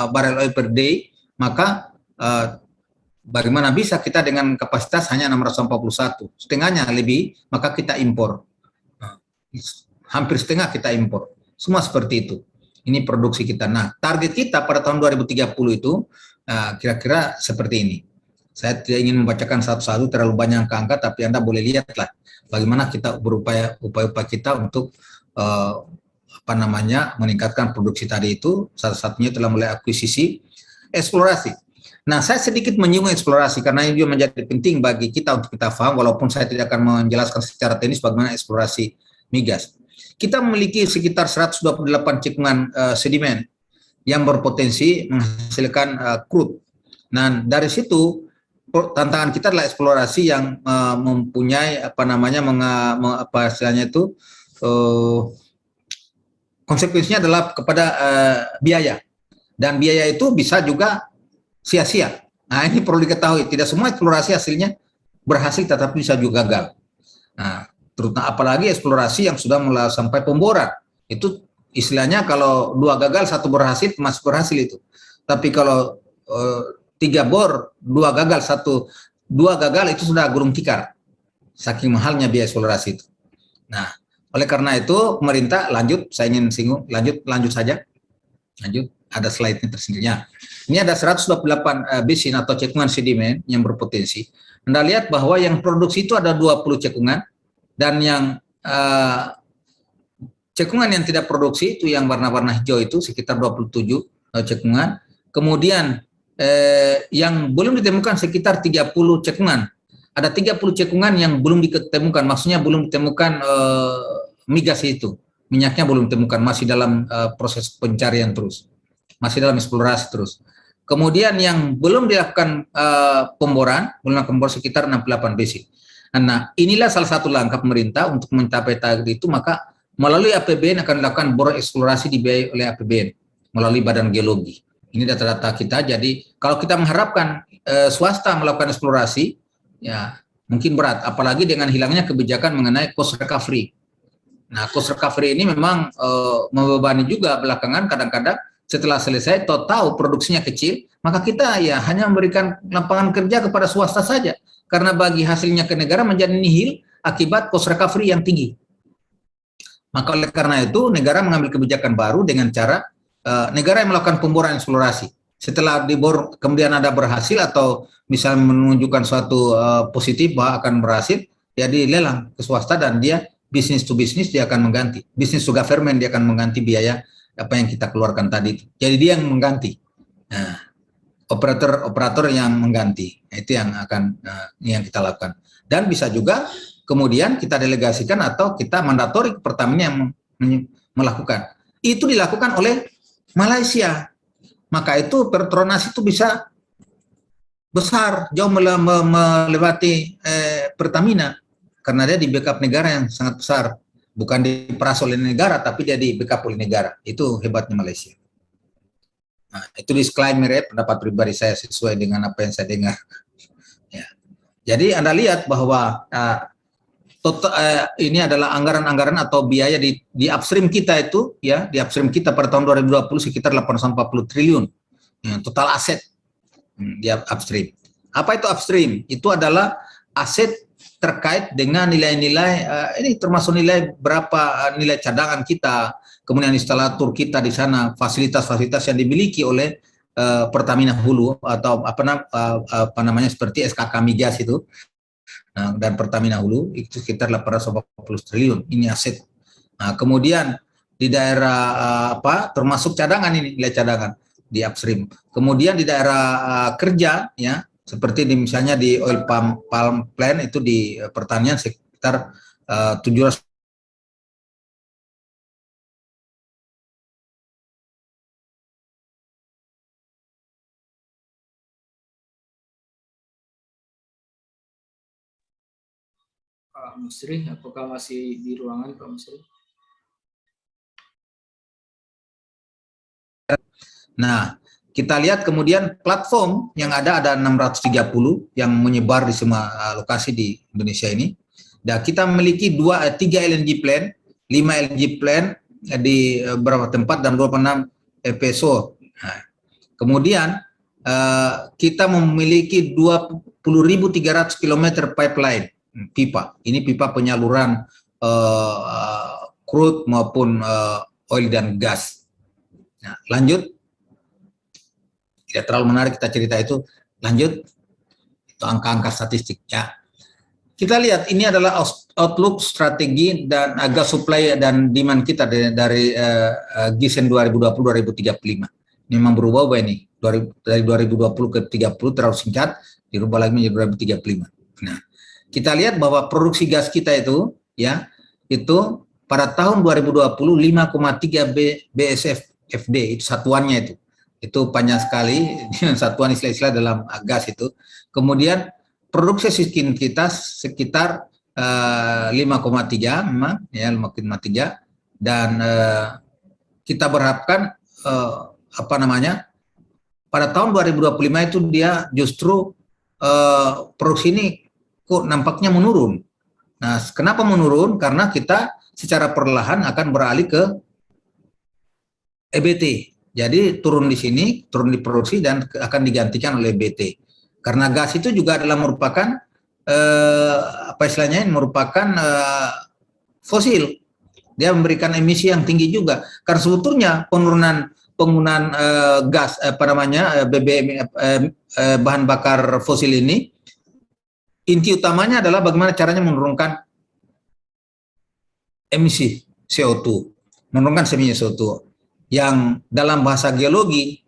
barel oil per day, maka bagaimana bisa kita dengan kapasitas hanya 641, setengahnya lebih, maka kita impor. Hampir setengah kita impor. Semua seperti itu. Ini produksi kita. Nah, target kita pada tahun 2030 itu kira-kira seperti ini. Saya tidak ingin membacakan satu-satu terlalu banyak angka, tapi Anda boleh lihatlah bagaimana kita berupaya kita untuk meningkatkan produksi tadi itu. Salah satunya telah mulai akuisisi, eksplorasi. Nah, saya sedikit menyinggung eksplorasi karena ini juga menjadi penting bagi kita untuk kita paham, walaupun saya tidak akan menjelaskan secara teknis bagaimana eksplorasi migas. Kita memiliki sekitar 128 cekungan sedimen yang berpotensi menghasilkan crude. Nah, dari situ tantangan kita adalah eksplorasi yang mempunyai konsekuensinya adalah kepada biaya, dan biaya itu bisa juga sia-sia. Nah, ini perlu diketahui, tidak semua eksplorasi hasilnya berhasil tetapi bisa juga gagal. Nah, terutama apalagi eksplorasi yang sudah mulai sampai pemboran, itu istilahnya kalau 2 gagal 1 berhasil masih berhasil itu. Tapi kalau 3 bor 2 gagal 2 gagal itu sudah gurung tikar, saking mahalnya biaya eksplorasi itu. Nah, oleh karena itu pemerintah saya ingin singgung, lanjut saja. Lanjut, ada slide-nya tersendirinya. Ini ada 128 basin atau cekungan sedimen yang berpotensi. Anda lihat bahwa yang produksi itu ada 20 cekungan, dan yang cekungan yang tidak produksi itu yang warna-warna hijau itu sekitar 27 cekungan. Kemudian yang belum ditemukan sekitar 30 cekungan. Ada 30 cekungan yang belum ditemukan, maksudnya belum ditemukan migas itu. Minyaknya belum ditemukan, masih dalam proses pencarian terus. Masih dalam eksplorasi terus. Kemudian yang belum dilakukan pemboran, belum dilakukan pemboran sekitar 68 BC. Nah, inilah salah satu langkah pemerintah untuk mencapai target itu, maka melalui APBN akan dilakukan bor eksplorasi dibiayai oleh APBN melalui Badan Geologi. Ini data-data kita. Jadi kalau kita mengharapkan swasta melakukan eksplorasi, ya mungkin berat, apalagi dengan hilangnya kebijakan mengenai cost recovery. Nah, cost recovery ini memang membebani juga belakangan. Kadang-kadang setelah selesai tahu produksinya kecil, maka kita ya hanya memberikan lapangan kerja kepada swasta saja, karena bagi hasilnya ke negara menjadi nihil akibat cost recovery yang tinggi. Maka oleh karena itu negara mengambil kebijakan baru dengan cara negara yang melakukan pemboran eksplorasi. Setelah dibor kemudian ada berhasil atau misalnya menunjukkan suatu positif bahwa akan berhasil, jadi lelang ke swasta dan dia bisnis to bisnis dia akan mengganti. Bisnis to government dia akan mengganti biaya apa yang kita keluarkan tadi. Jadi dia yang mengganti. Nah, operator yang mengganti. Itu yang akan yang kita lakukan. Dan bisa juga kemudian kita delegasikan atau kita mandatori ke Pertamina yang melakukan. Itu dilakukan oleh Malaysia. Maka itu Petronas itu bisa besar, jauh melewati Pertamina, karena dia di backup negara yang sangat besar. Bukan diperas oleh negara, tapi dia di backup oleh negara. Itu hebatnya Malaysia. Nah, itu disclaimer ya, pendapat pribadi saya sesuai dengan apa yang saya dengar. Ya. Jadi Anda lihat bahwa ini adalah anggaran-anggaran atau biaya di upstream kita itu, ya, di upstream kita pada tahun 2020 sekitar 840 triliun. Ya, total aset di upstream. Apa itu upstream? Itu adalah aset terkait dengan nilai-nilai, ini termasuk nilai berapa nilai cadangan kita, kemudian instalator kita di sana, fasilitas-fasilitas yang dimiliki oleh Pertamina Hulu atau apa namanya seperti SKK Migas itu. Nah, dan Pertamina Hulu itu sekitar 840 triliun, ini aset. Nah, kemudian di daerah termasuk cadangan, ini nilai cadangan di upstream. Kemudian di daerah kerja, ya, seperti misalnya di oil palm plant itu di pertanian sekitar 700. Pak Musri, apakah masih di ruangan Pak Musri? Nah, kita lihat kemudian platform yang ada 630 yang menyebar di semua lokasi di Indonesia ini. Dan kita memiliki 3 LNG plant, 5 LNG plant di beberapa tempat dan 26 FPSO. Nah, kemudian kita memiliki 20.300 km pipeline, pipa. Ini pipa penyaluran crude maupun oil dan gas. Nah, lanjut. Tidak terlalu menarik kita cerita itu. Lanjut. Itu angka-angka statistik. Ya. Kita lihat ini adalah outlook strategi dan gas supply dan demand kita dari GISEN 2020-2035. Ini memang berubah ini. Dari 2020 ke 30 terlalu singkat, dirubah lagi menjadi 2035. Nah, kita lihat bahwa produksi gas kita itu, ya, itu pada tahun 2020 5,3 BSF FD, itu satuannya itu. Itu panjang sekali, satuan istilah-istilah dalam gas itu. Kemudian produksi sistem kita sekitar 5,3 memang, ya, 5,3, dan kita berharapkan pada tahun 2025 itu dia justru produksi ini kok nampaknya menurun. Nah, kenapa menurun? Karena kita secara perlahan akan beralih ke EBT. Jadi turun di sini, turun di produksi dan akan digantikan oleh EBT. Karena gas itu juga adalah merupakan merupakan fosil. Dia memberikan emisi yang tinggi juga. Karena sebetulnya penggunaan gas BBM bahan bakar fosil ini, inti utamanya adalah bagaimana caranya menurunkan emisi CO2, menurunkan emisi CO2. Yang dalam bahasa geologi,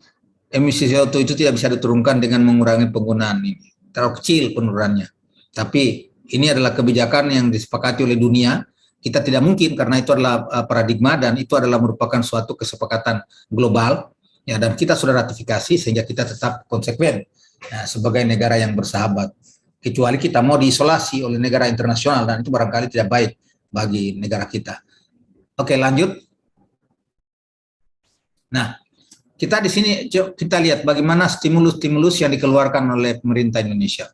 emisi CO2 itu tidak bisa diturunkan dengan mengurangi penggunaan ini. Terlalu kecil penurunannya. Tapi ini adalah kebijakan yang disepakati oleh dunia, kita tidak mungkin karena itu adalah paradigma dan itu adalah merupakan suatu kesepakatan global ya, dan kita sudah ratifikasi sehingga kita tetap konsekuen ya, sebagai negara yang bersahabat. Kecuali kita mau diisolasi oleh negara internasional dan itu barangkali tidak baik bagi negara kita. Oke, lanjut. Nah, kita di sini kita lihat bagaimana stimulus-stimulus yang dikeluarkan oleh pemerintah Indonesia.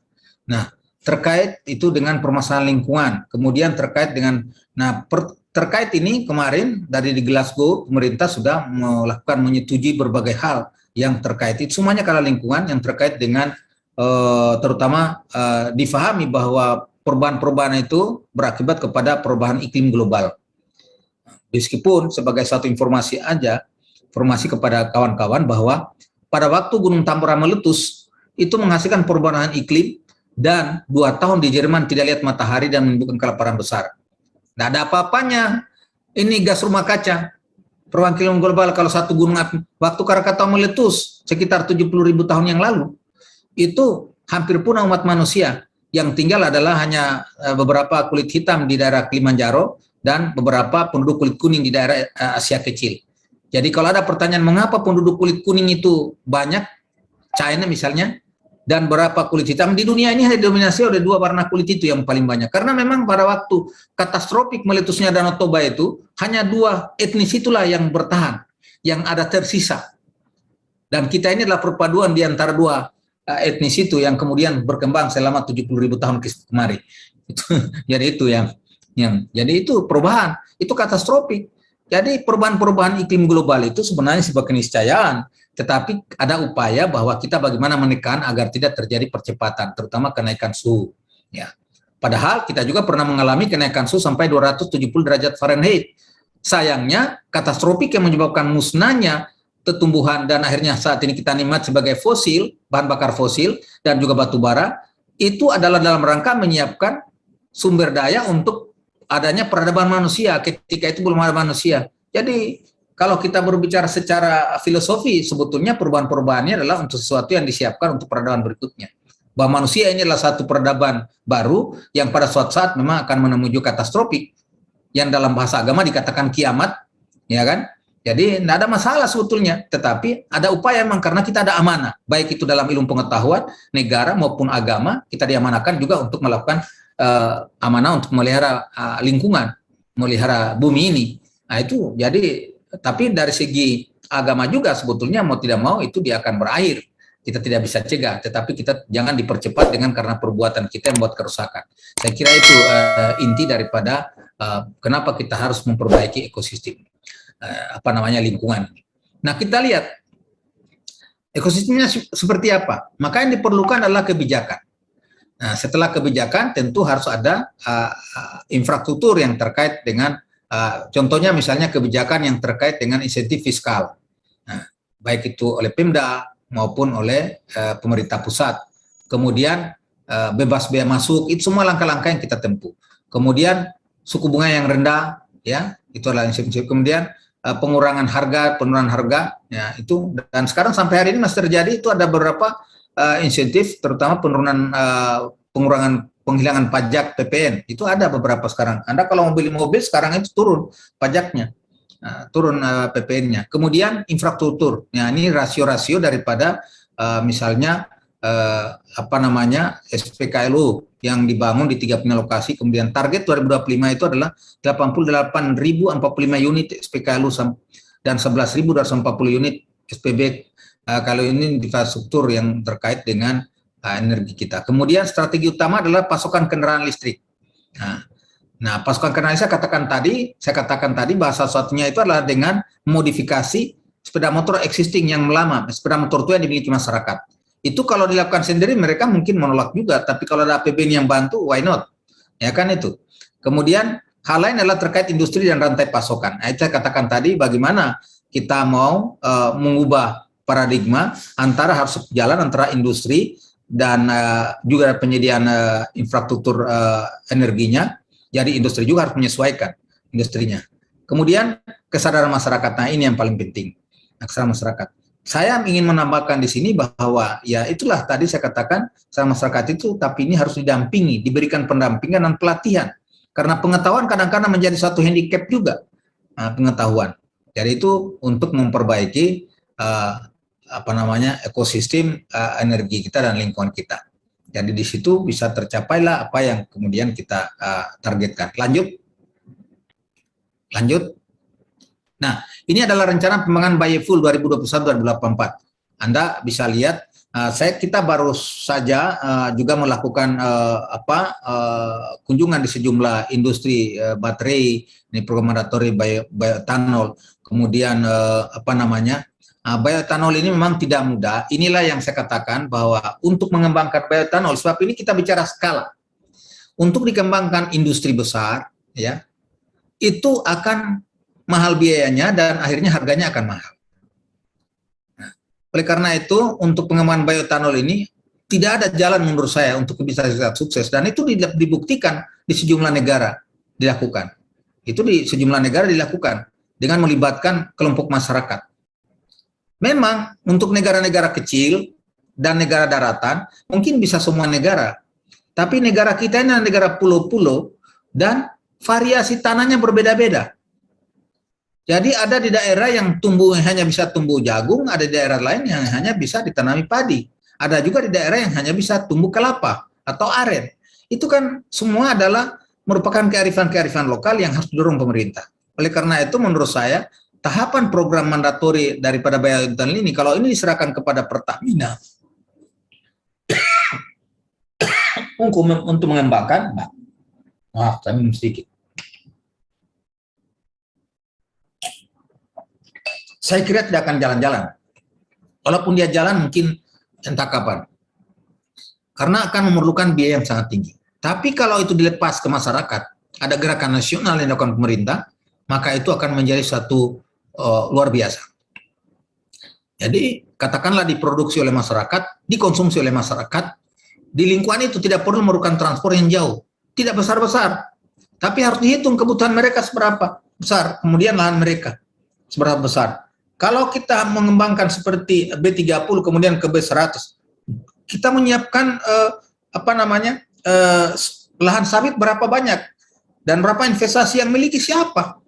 Nah, terkait itu dengan permasalahan lingkungan, kemudian terkait dengan, terkait ini kemarin dari di Glasgow pemerintah sudah melakukan menyetujui berbagai hal yang terkait itu semuanya karena lingkungan yang terkait dengan terutama difahami bahwa perubahan-perubahan itu berakibat kepada perubahan iklim global. Meskipun sebagai satu informasi aja, informasi kepada kawan-kawan bahwa pada waktu Gunung Tambora meletus itu menghasilkan perubahan iklim. Dan 2 tahun di Jerman tidak lihat matahari dan menimbulkan kelaparan besar. Tidak ada apa-apanya. Ini gas rumah kaca. Perubahan iklim global kalau satu gunung api. Waktu Krakatau meletus sekitar 70.000 tahun yang lalu. Itu hampir punah umat manusia. Yang tinggal adalah hanya beberapa kulit hitam di daerah Kilimanjaro dan beberapa penduduk kulit kuning di daerah Asia Kecil. Jadi kalau ada pertanyaan mengapa penduduk kulit kuning itu banyak, China misalnya, dan berapa kulit hitam di dunia ini hanya didominasi oleh 2 warna kulit itu yang paling banyak. Karena memang pada waktu katastrofik meletusnya Danau Toba itu hanya 2 etnis itulah yang bertahan, yang ada tersisa. Dan kita ini adalah perpaduan di antara 2 etnis itu yang kemudian berkembang selama 70.000 tahun kemari. Jadi itu yang jadi itu perubahan, itu katastrofik. Jadi perubahan-perubahan iklim global itu sebenarnya sebuah keniscayaan. Tetapi ada upaya bahwa kita bagaimana menekan agar tidak terjadi percepatan, terutama kenaikan suhu. Ya. Padahal kita juga pernah mengalami kenaikan suhu sampai 270 derajat Fahrenheit. Sayangnya, katastrofik yang menyebabkan musnahnya tumbuhan dan akhirnya saat ini kita nikmat sebagai fosil, bahan bakar fosil, dan juga batu bara, itu adalah dalam rangka menyiapkan sumber daya untuk adanya peradaban manusia. Ketika itu belum ada manusia. Jadi, kalau kita berbicara secara filosofi, sebetulnya perubahan-perubahannya adalah untuk sesuatu yang disiapkan untuk peradaban berikutnya. Bahwa manusia ini adalah satu peradaban baru yang pada suatu saat memang akan menuju katastrofik, yang dalam bahasa agama dikatakan kiamat, ya kan? Jadi tidak ada masalah sebetulnya, tetapi ada upaya memang karena kita ada amanah, baik itu dalam ilmu pengetahuan, negara maupun agama, kita diamanahkan juga untuk melakukan amanah untuk melihara lingkungan, melihara bumi ini. Nah itu jadi. Tapi dari segi agama juga sebetulnya mau tidak mau itu dia akan berakhir. Kita tidak bisa cegah, tetapi kita jangan dipercepat dengan karena perbuatan kita yang membuat kerusakan. Saya kira itu inti daripada kenapa kita harus memperbaiki ekosistem lingkungan. Nah kita lihat ekosistemnya seperti apa. Maka yang diperlukan adalah kebijakan. Nah setelah kebijakan tentu harus ada infrastruktur yang terkait dengan contohnya misalnya kebijakan yang terkait dengan insentif fiskal, baik itu oleh Pemda maupun oleh pemerintah pusat. Kemudian bebas biaya masuk, itu semua langkah-langkah yang kita tempuh. Kemudian suku bunga yang rendah, ya itu adalah insentif. Kemudian penurunan harga, ya itu. Dan sekarang sampai hari ini masih terjadi itu ada beberapa insentif, terutama pengurangan penghilangan pajak PPN itu ada beberapa sekarang. Anda kalau mau beli mobil sekarang itu turun pajaknya, turun PPN-nya. Kemudian infrastruktur, ya ini rasio-rasio daripada misalnya SPKLU yang dibangun di 35 lokasi. Kemudian target 2025 itu adalah 88.045 unit SPKLU dan 11.240 unit SPB. Kalau ini infrastruktur yang terkait dengan energi kita. Kemudian strategi utama adalah pasokan kendaraan listrik. Nah, pasokan kendaraan listrik saya katakan tadi bahasa satunya itu adalah dengan modifikasi sepeda motor existing yang lama, sepeda motor tua yang dimiliki masyarakat. Itu kalau dilakukan sendiri mereka mungkin menolak juga, tapi kalau ada APBN yang bantu, why not? Ya kan itu. Kemudian hal lain adalah terkait industri dan rantai pasokan. Nah, itu saya katakan tadi bagaimana kita mau mengubah paradigma antara harus jalan antara industri dan juga penyediaan infrastruktur energinya. Jadi industri juga harus menyesuaikan industrinya. Kemudian kesadaran masyarakat. Nah ini yang paling penting. Kesadaran masyarakat. Saya ingin menambahkan di sini bahwa ya itulah tadi saya katakan kesadaran masyarakat itu, tapi ini harus didampingi, diberikan pendampingan dan pelatihan. Karena pengetahuan kadang-kadang menjadi satu handicap juga, pengetahuan. Jadi itu untuk memperbaiki ekosistem energi kita dan lingkungan kita. Jadi di situ bisa tercapailah apa yang kemudian kita targetkan. Lanjut. Nah, ini adalah rencana pengembangan biofuel 2021-2024. Anda bisa lihat, kita baru saja juga melakukan kunjungan di sejumlah industri baterai, ini program mandatori bioetanol. Kemudian bioetanol ini memang tidak mudah. Inilah yang saya katakan bahwa untuk mengembangkan bioetanol, sebab ini kita bicara skala. Untuk dikembangkan industri besar, ya, itu akan mahal biayanya dan akhirnya harganya akan mahal. Nah, oleh karena itu, untuk pengembangan bioetanol ini tidak ada jalan menurut saya untuk bisa sukses, dan itu dibuktikan di sejumlah negara dilakukan. Itu di sejumlah negara dilakukan dengan melibatkan kelompok masyarakat. Memang untuk negara-negara kecil dan negara daratan mungkin bisa semua negara, tapi negara kita ini negara pulau-pulau dan variasi tanahnya berbeda-beda. Jadi ada di daerah yang hanya bisa tumbuh jagung, ada di daerah lain yang hanya bisa ditanami padi. Ada juga di daerah yang hanya bisa tumbuh kelapa atau aren. Itu kan semua adalah merupakan kearifan-kearifan lokal yang harus didorong pemerintah. Oleh karena itu menurut saya, tahapan program mandatori daripada bioetanol ini, kalau ini diserahkan kepada Pertamina untuk mengembangkan, maaf, saya minum sedikit. Saya kira tidak akan jalan-jalan. Walaupun dia jalan mungkin entah kapan. Karena akan memerlukan biaya yang sangat tinggi. Tapi kalau itu dilepas ke masyarakat, ada gerakan nasional yang dilakukan pemerintah, maka itu akan menjadi satu luar biasa. Jadi katakanlah diproduksi oleh masyarakat, dikonsumsi oleh masyarakat, di lingkungan itu tidak perlu memerlukan transport yang jauh. Tidak besar-besar. Tapi harus dihitung kebutuhan mereka seberapa besar, kemudian lahan mereka seberapa besar. Kalau kita mengembangkan seperti B30 kemudian ke B100, kita menyiapkan lahan sawit berapa banyak dan berapa investasi yang miliki siapa?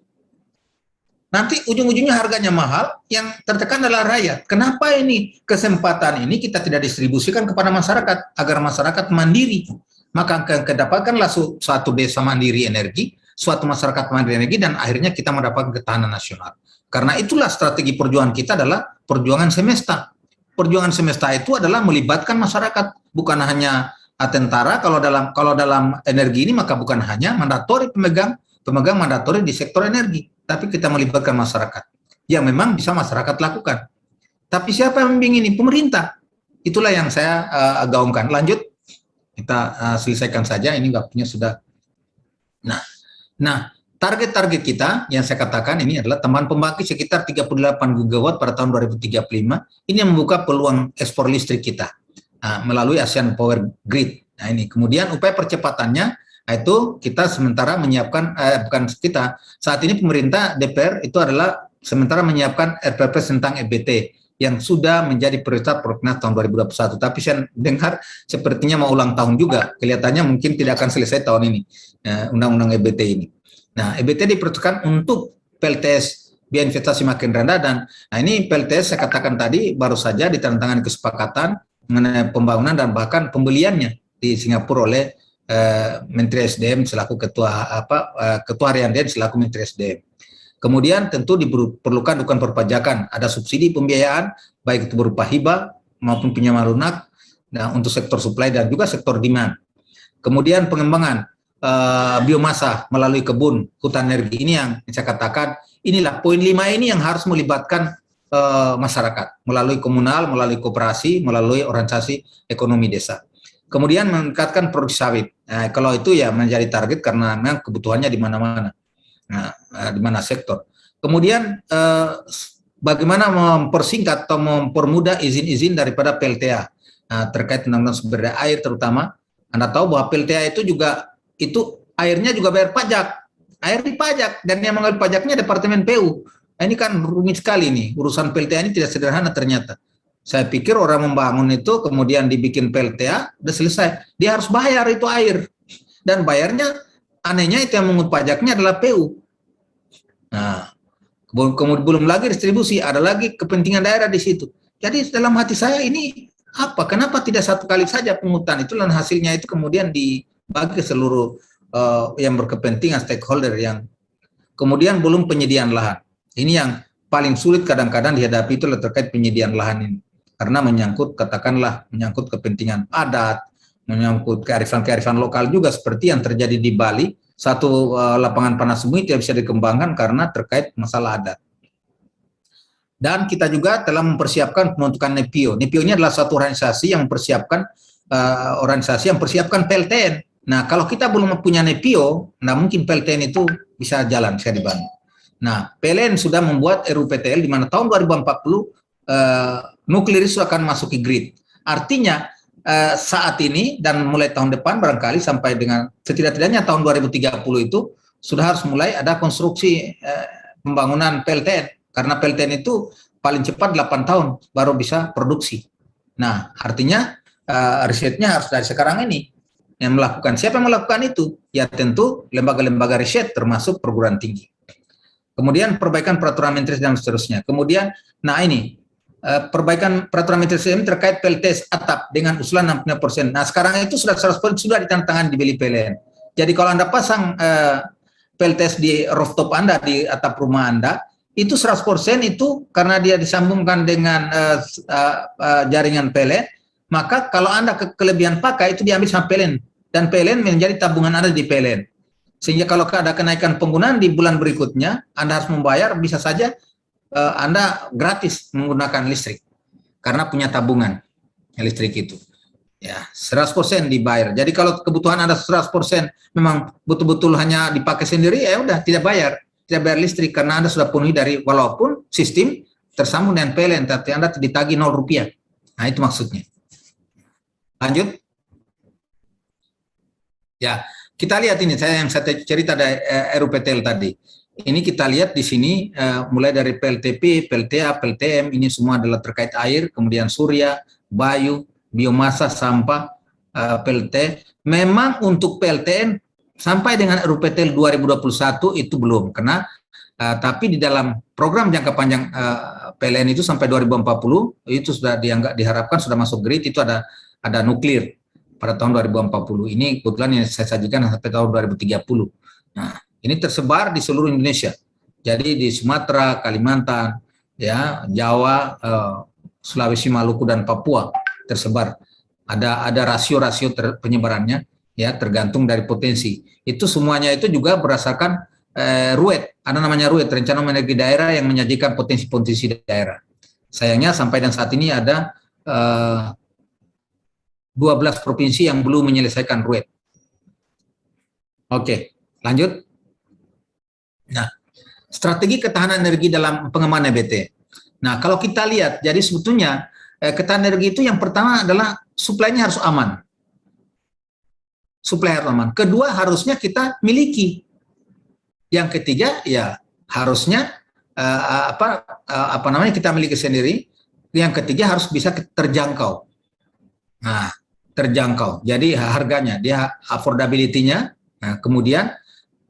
Nanti ujung-ujungnya harganya mahal, yang tertekan adalah rakyat. Kenapa ini kesempatan ini kita tidak distribusikan kepada masyarakat agar masyarakat mandiri? Maka kedapatkanlah suatu desa mandiri energi, suatu masyarakat mandiri energi, dan akhirnya kita mendapatkan ketahanan nasional. Karena itulah strategi perjuangan kita adalah perjuangan semesta. Perjuangan semesta itu adalah melibatkan masyarakat, bukan hanya tentara. Kalau dalam energi ini maka bukan hanya mandatori pemegang mandatori di sektor energi, tapi kita melibatkan masyarakat yang memang bisa masyarakat lakukan. Tapi siapa yang membimbing ini? Pemerintah. Itulah yang saya gaungkan. Lanjut, kita selesaikan saja. Ini waktunya sudah. Nah, target-target kita yang saya katakan ini adalah tambahan pembangkit sekitar 38 gigawatt pada tahun 2035. Ini yang membuka peluang ekspor listrik kita melalui ASEAN Power Grid. Nah ini, kemudian upaya percepatannya itu kita sementara menyiapkan, saat ini pemerintah DPR itu adalah sementara menyiapkan RPP tentang EBT yang sudah menjadi prioritas prolegnas tahun 2021. Tapi saya dengar sepertinya mau ulang tahun juga, kelihatannya mungkin tidak akan selesai tahun ini, undang-undang EBT ini. Nah, EBT diperuntukkan untuk PLTS biaya investasi makin rendah, dan ini PLTS saya katakan tadi baru saja ditandatangani kesepakatan mengenai pembangunan dan bahkan pembeliannya di Singapura oleh Menteri SDM selaku Ketua Harian DEN selaku Menteri SDM. Kemudian tentu diperlukan dukungan perpajakan, ada subsidi pembiayaan baik itu berupa hibah maupun pinjaman lunak, nah untuk sektor supply dan juga sektor demand. Kemudian pengembangan biomasa melalui kebun hutan energi, ini yang saya katakan, inilah poin 5 ini yang harus melibatkan masyarakat melalui komunal, melalui koperasi, melalui organisasi ekonomi desa. Kemudian meningkatkan produksi sawit. Nah, kalau itu ya menjadi target karena memang kebutuhannya di mana-mana. Nah, di mana sektor. Kemudian bagaimana mempersingkat atau mempermudah izin-izin daripada PLTA terkait undang-undang sumber daya air terutama. Anda tahu bahwa PLTA itu juga airnya juga bayar pajak, air dipajak, dan yang mengambil pajaknya Departemen PU. Nah, ini kan rumit sekali nih, urusan PLTA ini tidak sederhana ternyata. Saya pikir orang membangun itu kemudian dibikin PLTA, udah selesai, dia harus bayar itu air, dan bayarnya anehnya itu yang mengut pajaknya adalah PU. Nah, kemudian belum lagi distribusi, ada lagi kepentingan daerah di situ. Jadi dalam hati saya ini apa? Kenapa tidak satu kali saja pungutan itu dan hasilnya itu kemudian dibagi ke seluruh yang berkepentingan stakeholder yang kemudian belum penyediaan lahan. Ini yang paling sulit kadang-kadang dihadapi itu terkait penyediaan lahan ini. Karena menyangkut katakanlah menyangkut kepentingan adat, menyangkut kearifan-kearifan lokal juga seperti yang terjadi di Bali. Satu lapangan panas bumi tidak bisa dikembangkan karena terkait masalah adat. Dan kita juga telah mempersiapkan pembentukan NEPIO. NEPIO ini adalah satu organisasi yang mempersiapkan PLTN. Nah, kalau kita belum punya NEPIO, nah mungkin PLTN itu bisa jalan, bisa dibantu. Nah, PLN sudah membuat RUPTL di mana tahun 2040 nuklir itu akan masuk ke grid. Artinya saat ini dan mulai tahun depan barangkali sampai dengan setidak-tidaknya tahun 2030 itu sudah harus mulai ada konstruksi pembangunan PLTN. Karena PLTN itu paling cepat 8 tahun baru bisa produksi. Nah, artinya risetnya harus dari sekarang ini yang melakukan. Siapa yang melakukan itu? Ya tentu lembaga-lembaga riset termasuk perguruan tinggi. Kemudian perbaikan peraturan menteri dan seterusnya. Kemudian, nah ini perbaikan peraturan menteri ini terkait PLTS atap dengan usulan 60%. Nah, sekarang itu sudah 100% sudah ditandatangani dibeli PLN. Jadi kalau Anda pasang PLTS di rooftop Anda, di atap rumah Anda, itu 100% itu karena dia disambungkan dengan jaringan PLN, maka kalau Anda kelebihan pakai itu diambil sama PLN dan PLN menjadi tabungan Anda di PLN. Sehingga kalau ada kenaikan penggunaan di bulan berikutnya, Anda harus membayar, bisa saja Anda gratis menggunakan listrik karena punya tabungan listrik itu. Ya, 100% dibayar. Jadi kalau kebutuhan Anda 100% memang betul-betul hanya dipakai sendiri, ya udah tidak bayar listrik karena Anda sudah penuhi dari walaupun sistem tersambung dengan PLN tapi Anda ditagih 0 rupiah. Nah, itu maksudnya. Lanjut. Ya, kita lihat ini saya cerita dari RUPTL tadi. Ini kita lihat di sini mulai dari PLTP, PLTA, PLTM ini semua adalah terkait air, kemudian surya, bayu, biomasa, sampah, PLT. Memang untuk PLTN sampai dengan RUPTL 2021 itu belum kena, tapi di dalam program jangka panjang PLN itu sampai 2040 itu sudah diharapkan sudah masuk grid, itu ada nuklir pada tahun 2040. Ini kebetulan yang saya sajikan sampai tahun 2030. Nah, ini tersebar di seluruh Indonesia. Jadi di Sumatera, Kalimantan, ya, Jawa, Sulawesi, Maluku dan Papua tersebar. Ada rasio-rasio penyebarannya. Ya, tergantung dari potensi. Itu semuanya itu juga berdasarkan RUET, ada namanya RUET, Rencana Energi Daerah yang menyajikan potensi-potensi daerah. Sayangnya sampai dan saat ini ada 12 provinsi yang belum menyelesaikan RUET. Oke, lanjut. Nah, strategi ketahanan energi dalam pengembangan EBT. Nah, kalau kita lihat, jadi sebetulnya ketahanan energi itu yang pertama adalah suplainya harus aman. Suplai harus aman. Kedua, harusnya kita miliki. Yang ketiga, ya harusnya kita miliki sendiri. Yang ketiga harus bisa terjangkau. Nah, terjangkau. Jadi harganya, dia affordability-nya. Nah, kemudian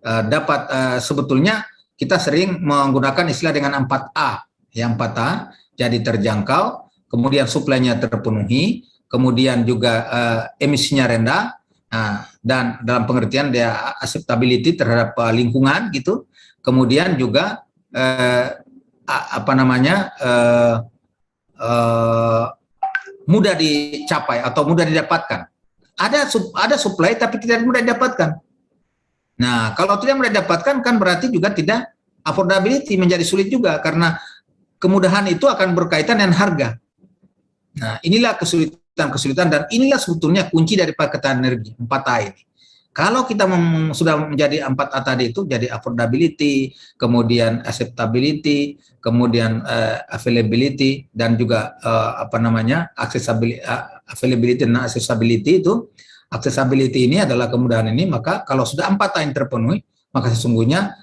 dapat sebetulnya kita sering menggunakan istilah dengan 4A. Yang 4A, jadi terjangkau, kemudian suplainya terpenuhi, kemudian juga emisinya rendah. Nah, dan dalam pengertian dia acceptability terhadap lingkungan gitu, kemudian juga mudah dicapai atau mudah didapatkan. Ada supply tapi tidak mudah didapatkan. Nah, kalau tidak mudah didapatkan kan berarti juga tidak affordability, menjadi sulit juga karena kemudahan itu akan berkaitan dengan harga. Nah, inilah kesulitan dan inilah sebetulnya kunci dari ketahanan energi 4A ini. Kalau kita sudah menjadi 4A tadi itu jadi affordability, kemudian acceptability, kemudian availability dan juga availability dan accessibility itu. Accessibility ini adalah kemudahan ini, maka kalau sudah 4A yang terpenuhi, maka sesungguhnya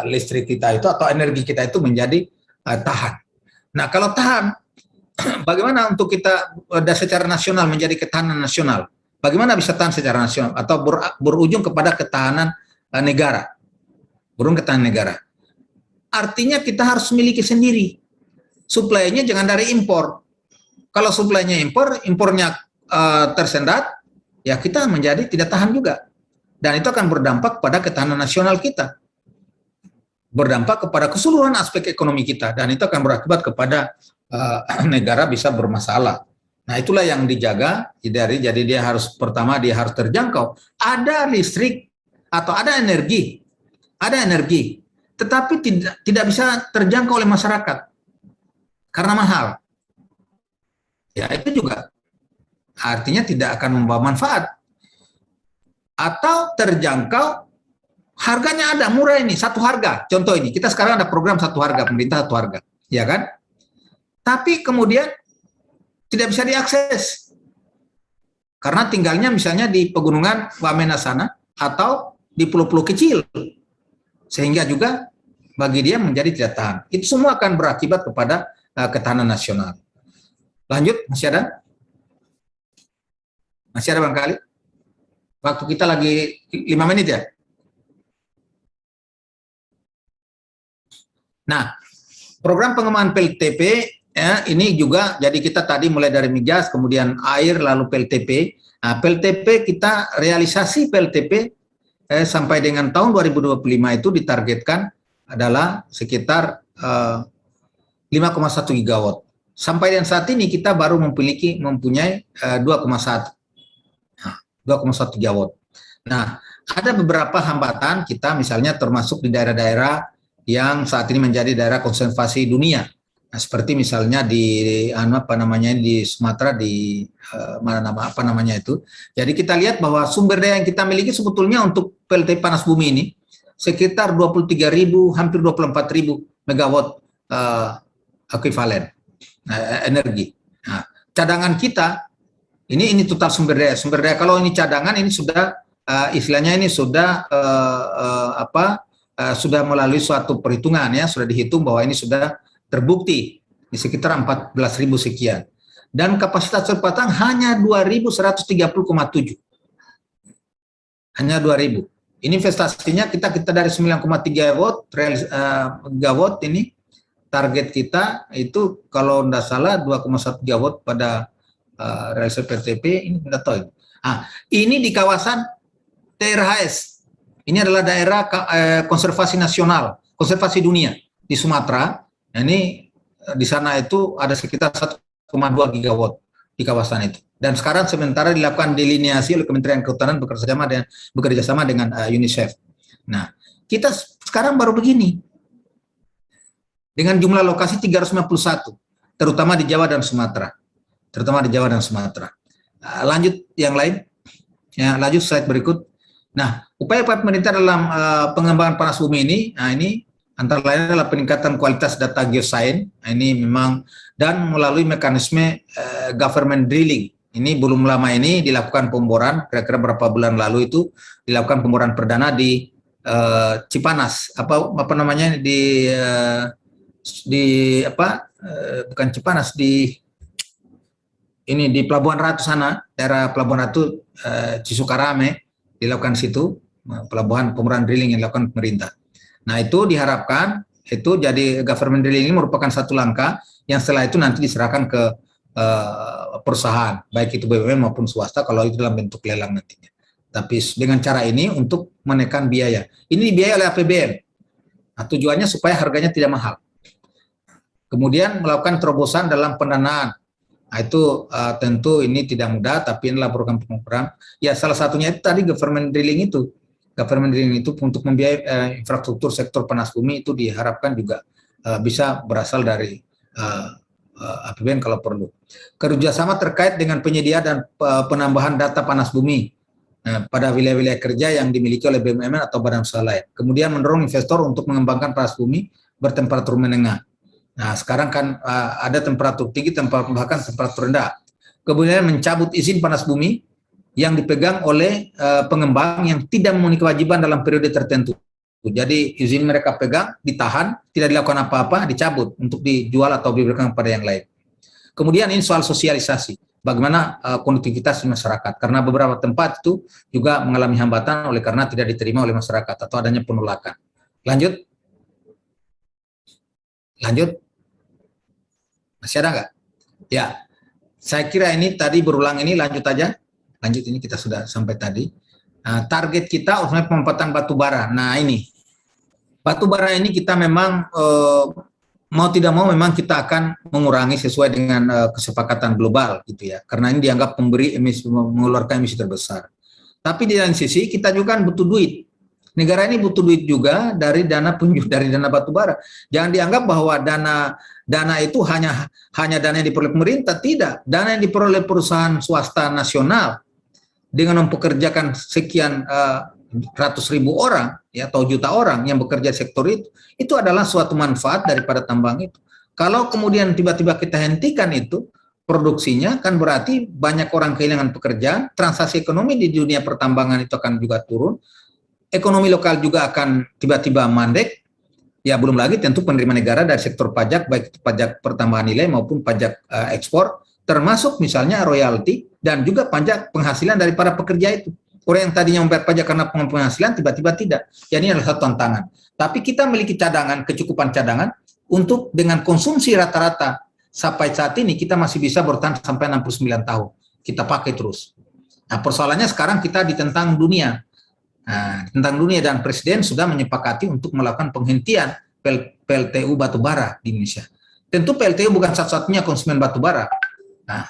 listrik kita itu atau energi kita itu menjadi tahan. Nah, kalau tahan, bagaimana untuk kita secara nasional menjadi ketahanan nasional? Bagaimana bisa tahan secara nasional atau berujung kepada ketahanan negara? Berujung ketahanan negara. Artinya kita harus miliki sendiri. Suplainya jangan dari impor. Kalau suplainya impornya tersendat, ya kita menjadi tidak tahan juga. Dan itu akan berdampak pada ketahanan nasional kita. Berdampak kepada keseluruhan aspek ekonomi kita. Dan itu akan berakibat kepada negara bisa bermasalah. Nah, itulah yang dijaga. Jadi dia harus, pertama dia harus terjangkau. Ada listrik atau ada energi. Tetapi tidak bisa terjangkau oleh masyarakat. Karena mahal. Ya, itu juga artinya tidak akan membawa manfaat. Atau terjangkau, harganya ada, murah ini, satu harga. Contoh ini, kita sekarang ada program satu harga, pemerintah satu harga, ya kan? Tapi kemudian tidak bisa diakses. Karena tinggalnya misalnya di pegunungan Wamena sana, atau di pulau-pulau kecil. Sehingga juga bagi dia menjadi tidak tahan. Itu semua akan berakibat kepada ketahanan nasional. Lanjut, masih ada? Masih ada barangkali? Waktu kita lagi 5 menit ya? Nah, program pengembangan PLTP ya, ini juga, jadi kita tadi mulai dari migas, kemudian air, lalu PLTP. Nah, PLTP kita realisasi PLTP sampai dengan tahun 2025 itu ditargetkan adalah sekitar 5,1 gigawatt. Sampai dengan saat ini kita baru mempunyai 2,1 gigawatt. Nah, ada beberapa hambatan kita, misalnya termasuk di daerah-daerah yang saat ini menjadi daerah konservasi dunia. Nah, seperti misalnya di di Sumatera, di Jadi kita lihat bahwa sumber daya yang kita miliki sebetulnya untuk PLT panas bumi ini sekitar 23.000 hampir 24.000 megawatt ekuivalen energi. Nah, cadangan kita ini total sumber daya. Kalau ini cadangan ini sudah istilahnya ini sudah sudah melalui suatu perhitungan ya, sudah dihitung bahwa ini sudah terbukti di sekitar 14.000 sekian. Dan kapasitas terpasang hanya 2.130,7. Hanya 2.000. Ini investasinya kita dari 9,3 gigawatt ini target kita itu kalau tidak salah 2,1 gigawatt pada realisasi PLTP ini tidak tahu. Ini di kawasan TRHS. Ini adalah daerah konservasi nasional, konservasi dunia di Sumatera. Nah, ini di sana itu ada sekitar 1,2 gigawatt di kawasan itu. Dan sekarang sementara dilakukan delineasi oleh Kementerian Kehutanan bekerja sama dengan UNICEF. Nah, kita sekarang baru begini. Dengan jumlah lokasi 351, terutama di Jawa dan Sumatera. Lanjut yang lain. Ya, lanjut slide berikut. Nah, upaya-upaya pemerintah dalam pengembangan panas bumi ini, nah ini antara lain adalah peningkatan kualitas data geosains. Nah, ini memang dan melalui mekanisme government drilling. Ini belum lama ini dilakukan pemboran, kira-kira berapa bulan lalu itu dilakukan pemboran perdana di Cipanas, bukan Cipanas, di Pelabuhan Ratu sana, daerah Pelabuhan Ratu Cisukarame dilakukan situ, pemboran drilling yang dilakukan pemerintah. Nah, itu diharapkan itu jadi government drilling ini merupakan satu langkah yang setelah itu nanti diserahkan ke perusahaan, baik itu BUMN maupun swasta kalau itu dalam bentuk lelang nantinya. Tapi dengan cara ini untuk menekan biaya. Ini dibiayai oleh APBN. Nah, tujuannya supaya harganya tidak mahal. Kemudian melakukan terobosan dalam pendanaan. Nah, itu tentu ini tidak mudah, tapi inilah program-program. Ya, salah satunya itu tadi government drilling itu. Government drilling itu untuk membiayai infrastruktur sektor panas bumi itu diharapkan juga bisa berasal dari APBN kalau perlu. Kerjasama terkait dengan penyedia dan penambahan data panas bumi pada wilayah-wilayah kerja yang dimiliki oleh BUMN atau badan usaha lain. Kemudian mendorong investor untuk mengembangkan panas bumi bertemperatur menengah. Nah, sekarang kan ada temperatur tinggi, bahkan temperatur rendah. Kemudian mencabut izin panas bumi yang dipegang oleh pengembang yang tidak memenuhi kewajiban dalam periode tertentu. Jadi izin mereka pegang, ditahan, tidak dilakukan apa-apa, dicabut untuk dijual atau diberikan kepada yang lain. Kemudian ini soal sosialisasi. bagaimana konektivitas di masyarakat. Karena beberapa tempat itu juga mengalami hambatan oleh karena tidak diterima oleh masyarakat atau adanya penolakan. Lanjut. Lanjut. Masih ada nggak? Ya, saya kira ini tadi berulang ini, lanjut aja. Lanjut, ini kita sudah sampai tadi. Nah, target kita untuk pemanfaatan batu bara. Nah ini, batu bara ini kita memang mau tidak mau memang kita akan mengurangi sesuai dengan kesepakatan global gitu ya. Karena ini dianggap pemberi emisi, mengeluarkan emisi terbesar. Tapi di lain sisi kita juga kan butuh duit. Negara ini butuh duit juga dari dana batu bara. Jangan dianggap bahwa dana itu hanya dana yang diperoleh pemerintah, tidak. Dana yang diperoleh perusahaan swasta nasional dengan mempekerjakan sekian ratus ribu orang ya, atau juta orang yang bekerja di sektor itu adalah suatu manfaat daripada tambang itu. Kalau kemudian tiba-tiba kita hentikan itu produksinya, kan berarti banyak orang kehilangan pekerjaan, transaksi ekonomi di dunia pertambangan itu akan juga turun, ekonomi lokal juga akan tiba-tiba mandek, ya belum lagi tentu penerimaan negara dari sektor pajak, baik itu pajak pertambahan nilai maupun pajak ekspor, termasuk misalnya royalti dan juga pajak penghasilan dari para pekerja itu. Orang yang tadinya membayar pajak karena penghasilan tiba-tiba tidak. Jadi ini adalah satu tantangan. Tapi kita memiliki cadangan, kecukupan cadangan untuk dengan konsumsi rata-rata sampai saat ini kita masih bisa bertahan sampai 69 tahun. Kita pakai terus. Nah, persoalannya sekarang kita ditentang dunia. Nah, tentang dunia dan Presiden sudah menyepakati untuk melakukan penghentian PLTU batubara di Indonesia. Tentu PLTU bukan satu-satunya konsumen batubara. Nah,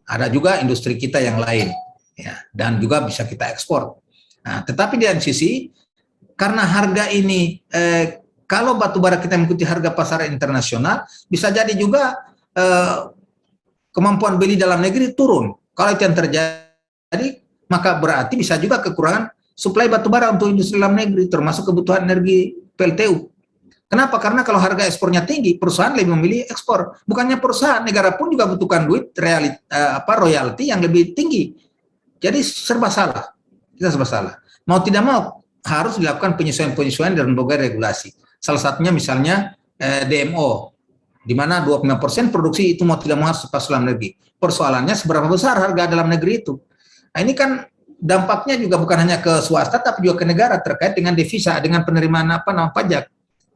ada juga industri kita yang lain, ya, dan juga bisa kita ekspor. Nah, tetapi di lain sisi, karena harga ini, kalau batubara kita mengikuti harga pasar internasional, bisa jadi juga kemampuan beli dalam negeri turun. Kalau itu yang terjadi, maka berarti bisa juga kekurangan suplai batubara untuk industri dalam negeri, termasuk kebutuhan energi PLTU. Kenapa? Karena kalau harga ekspornya tinggi, perusahaan lebih memilih ekspor. Bukannya perusahaan, negara pun juga butuhkan duit royalti yang lebih tinggi. Jadi serba salah. Kita serba salah. Mau tidak mau harus dilakukan penyesuaian-penyesuaian dalam berbagai regulasi. Salah satunya misalnya DMO, di mana 25% produksi itu mau tidak mau harus pasar dalam negeri. Persoalannya seberapa besar harga dalam negeri itu. Nah, ini kan dampaknya juga bukan hanya ke swasta tapi juga ke negara terkait dengan devisa, dengan penerimaan pajak,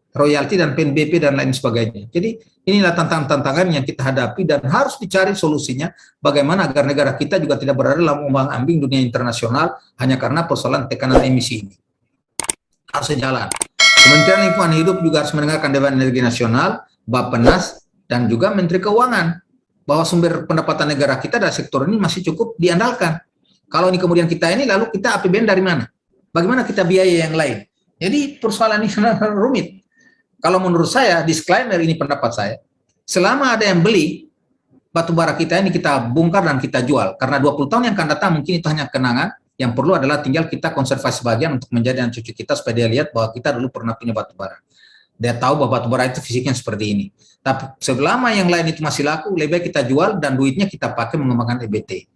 royalti dan PNBP dan lain sebagainya. Jadi inilah tantangan-tantangan yang kita hadapi dan harus dicari solusinya bagaimana agar negara kita juga tidak berada dalam ombang-ambing dunia internasional hanya karena persoalan tekanan emisi ini. Harus sejalan. Kementerian Lingkungan Hidup juga harus mendengarkan Dewan Energi Nasional, Bappenas, dan juga Menteri Keuangan bahwa sumber pendapatan negara kita dari sektor ini masih cukup diandalkan. Kalau ini kemudian kita ini, lalu kita APBN dari mana? Bagaimana kita biaya yang lain? Jadi persoalan ini rumit. Kalau menurut saya, disclaimer ini pendapat saya, selama ada yang beli, batubara kita ini kita bongkar dan kita jual. Karena 20 tahun yang akan datang mungkin itu hanya kenangan, yang perlu adalah tinggal kita konservasi bagian untuk menjadi anak cucu kita supaya dia lihat bahwa kita dulu pernah punya batubara. Dia tahu bahwa batubara itu fisiknya seperti ini. Tapi selama yang lain itu masih laku, lebih baik kita jual dan duitnya kita pakai mengembangkan EBT.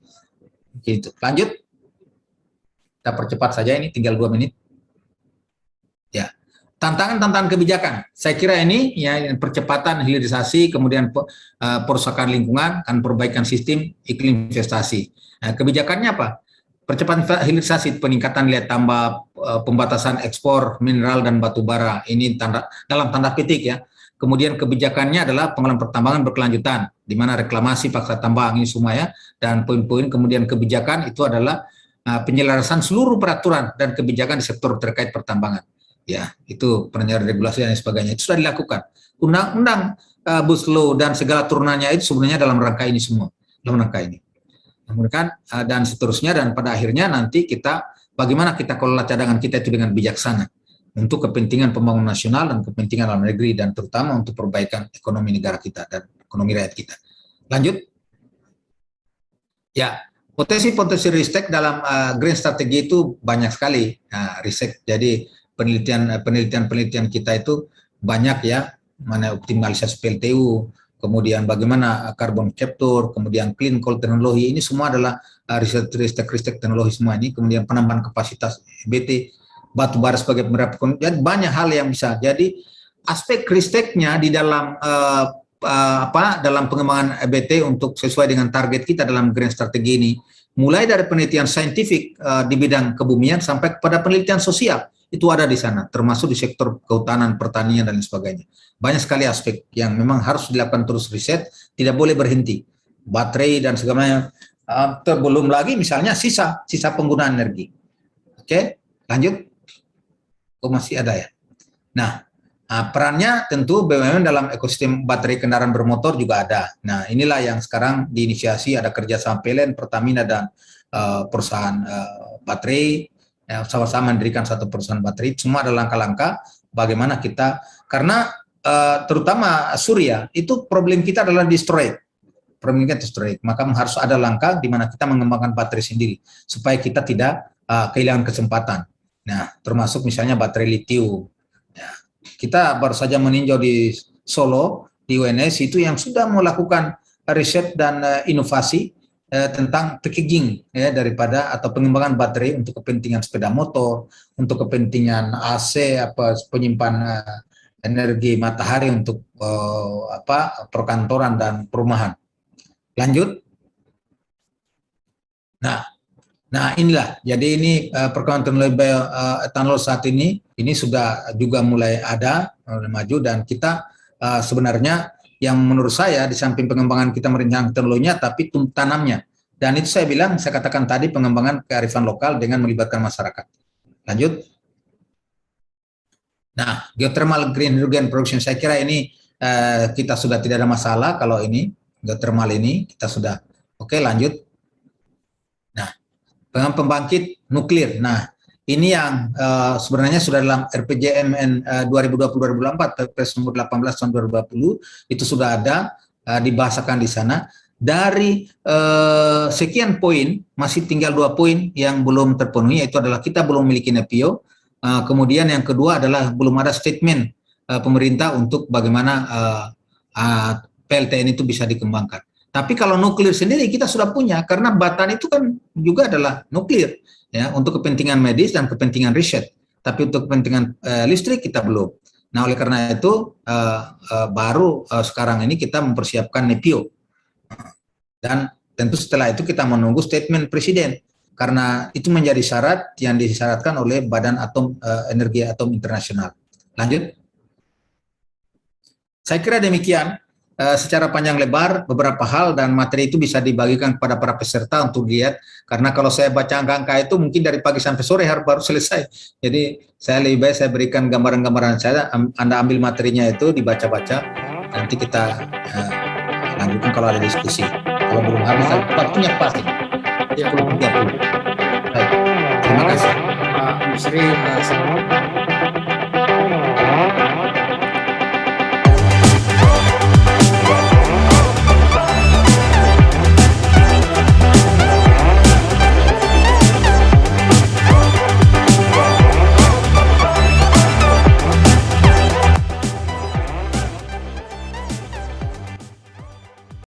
Gitu. Lanjut, kita percepat saja, ini tinggal 2 menit. Ya, tantangan kebijakan. Saya kira ini ya percepatan hilirisasi, kemudian perusahaan lingkungan, dan perbaikan sistem iklim investasi. Nah, kebijakannya apa? Percepatan hilirisasi, peningkatan nilai tambah, pembatasan ekspor mineral dan batu bara. Ini dalam tanda petik ya. Kemudian kebijakannya adalah pengelolaan pertambangan berkelanjutan, di mana reklamasi paksa tambang ini semua ya, dan poin-poin kemudian kebijakan itu adalah penyelarasan seluruh peraturan dan kebijakan di sektor terkait pertambangan. Ya, itu penyelenggaraan regulasi dan sebagainya itu sudah dilakukan. Undang-undang Bus Law dan segala turunannya itu sebenarnya dalam rangka ini semua, dalam rangka ini. Kemudian dan seterusnya, dan pada akhirnya nanti kita bagaimana kita kelola cadangan kita itu dengan bijaksana untuk kepentingan pembangunan nasional dan kepentingan dalam negeri dan terutama untuk perbaikan ekonomi negara kita dan ekonomi rakyat kita. Lanjut. Ya, potensi-potensi ristek dalam green strategy itu banyak sekali. Nah, riset jadi penelitian kita itu banyak ya, mana optimalisasi PLTU, kemudian bagaimana carbon capture, kemudian clean coal teknologi, ini semua adalah riset teknologi semua ini, kemudian penambahan kapasitas EBT, batu bara sebagai penyerap ekonomi, dan banyak hal yang bisa. Jadi aspek risteknya di dalam dalam pengembangan EBT untuk sesuai dengan target kita dalam Grand Strategi ini, mulai dari penelitian saintifik di bidang kebumian sampai kepada penelitian sosial, itu ada di sana, termasuk di sektor kehutanan, pertanian, dan sebagainya. Banyak sekali aspek yang memang harus dilakukan terus riset, tidak boleh berhenti. Baterai dan segalanya, belum lagi misalnya sisa penggunaan energi. Oke, lanjut. Oh, masih ada ya. Nah, perannya tentu BUMN dalam ekosistem baterai kendaraan bermotor juga ada. Nah, inilah yang sekarang diinisiasi, ada kerjasama PLN, Pertamina, dan perusahaan baterai, sama-sama mendirikan satu perusahaan baterai. Semua ada langkah-langkah bagaimana kita, karena terutama surya, itu problem kita adalah destroy. Problem kita destroy. Maka harus ada langkah di mana kita mengembangkan baterai sendiri, supaya kita tidak kehilangan kesempatan. Nah, termasuk misalnya baterai litium. Ya, kita baru saja meninjau di Solo, di UNS itu yang sudah melakukan riset dan inovasi tentang packaging ya, daripada atau pengembangan baterai untuk kepentingan sepeda motor, untuk kepentingan AC, penyimpan energi matahari untuk perkantoran dan perumahan. Lanjut. Nah inilah, jadi ini perkembangan teknologi etanol saat ini sudah juga mulai ada, maju, dan kita sebenarnya yang menurut saya di samping pengembangan kita merencanakan teknologinya, tapi tanamnya. Dan itu saya bilang, saya katakan tadi, pengembangan kearifan lokal dengan melibatkan masyarakat. Lanjut. Nah, geothermal green hydrogen production, saya kira ini kita sudah tidak ada masalah kalau ini, geothermal ini kita sudah, oke, lanjut. Dengan pembangkit nuklir. Nah, ini yang sebenarnya sudah dalam RPJMN 2020-2024, Perpres nomor 18 tahun 2020, itu sudah ada dibahasakan di sana. Dari sekian poin, masih tinggal 2 poin yang belum terpenuhi, yaitu adalah kita belum memiliki NPO, kemudian yang kedua adalah belum ada statement pemerintah untuk bagaimana PLTN itu bisa dikembangkan. Tapi kalau nuklir sendiri kita sudah punya, karena Batan itu kan juga adalah nuklir, ya, untuk kepentingan medis dan kepentingan riset. Tapi untuk kepentingan listrik kita belum. Nah, oleh karena itu baru sekarang ini kita mempersiapkan NPO. Dan tentu setelah itu kita menunggu statement Presiden, karena itu menjadi syarat yang disyaratkan oleh Badan Energi Atom Internasional. Lanjut. Saya kira demikian. Secara panjang lebar beberapa hal, dan materi itu bisa dibagikan kepada para peserta untuk lihat, karena kalau saya baca angka-angka itu mungkin dari pagi sampai sore baru selesai. Jadi saya lebih baik saya berikan gambaran-gambaran saya, Anda ambil materinya itu dibaca-baca, nanti kita lanjutkan kalau ada diskusi. Kalau belum habis, waktunya pasti. Ya, 30. Baik, terima kasih. Pak Musri,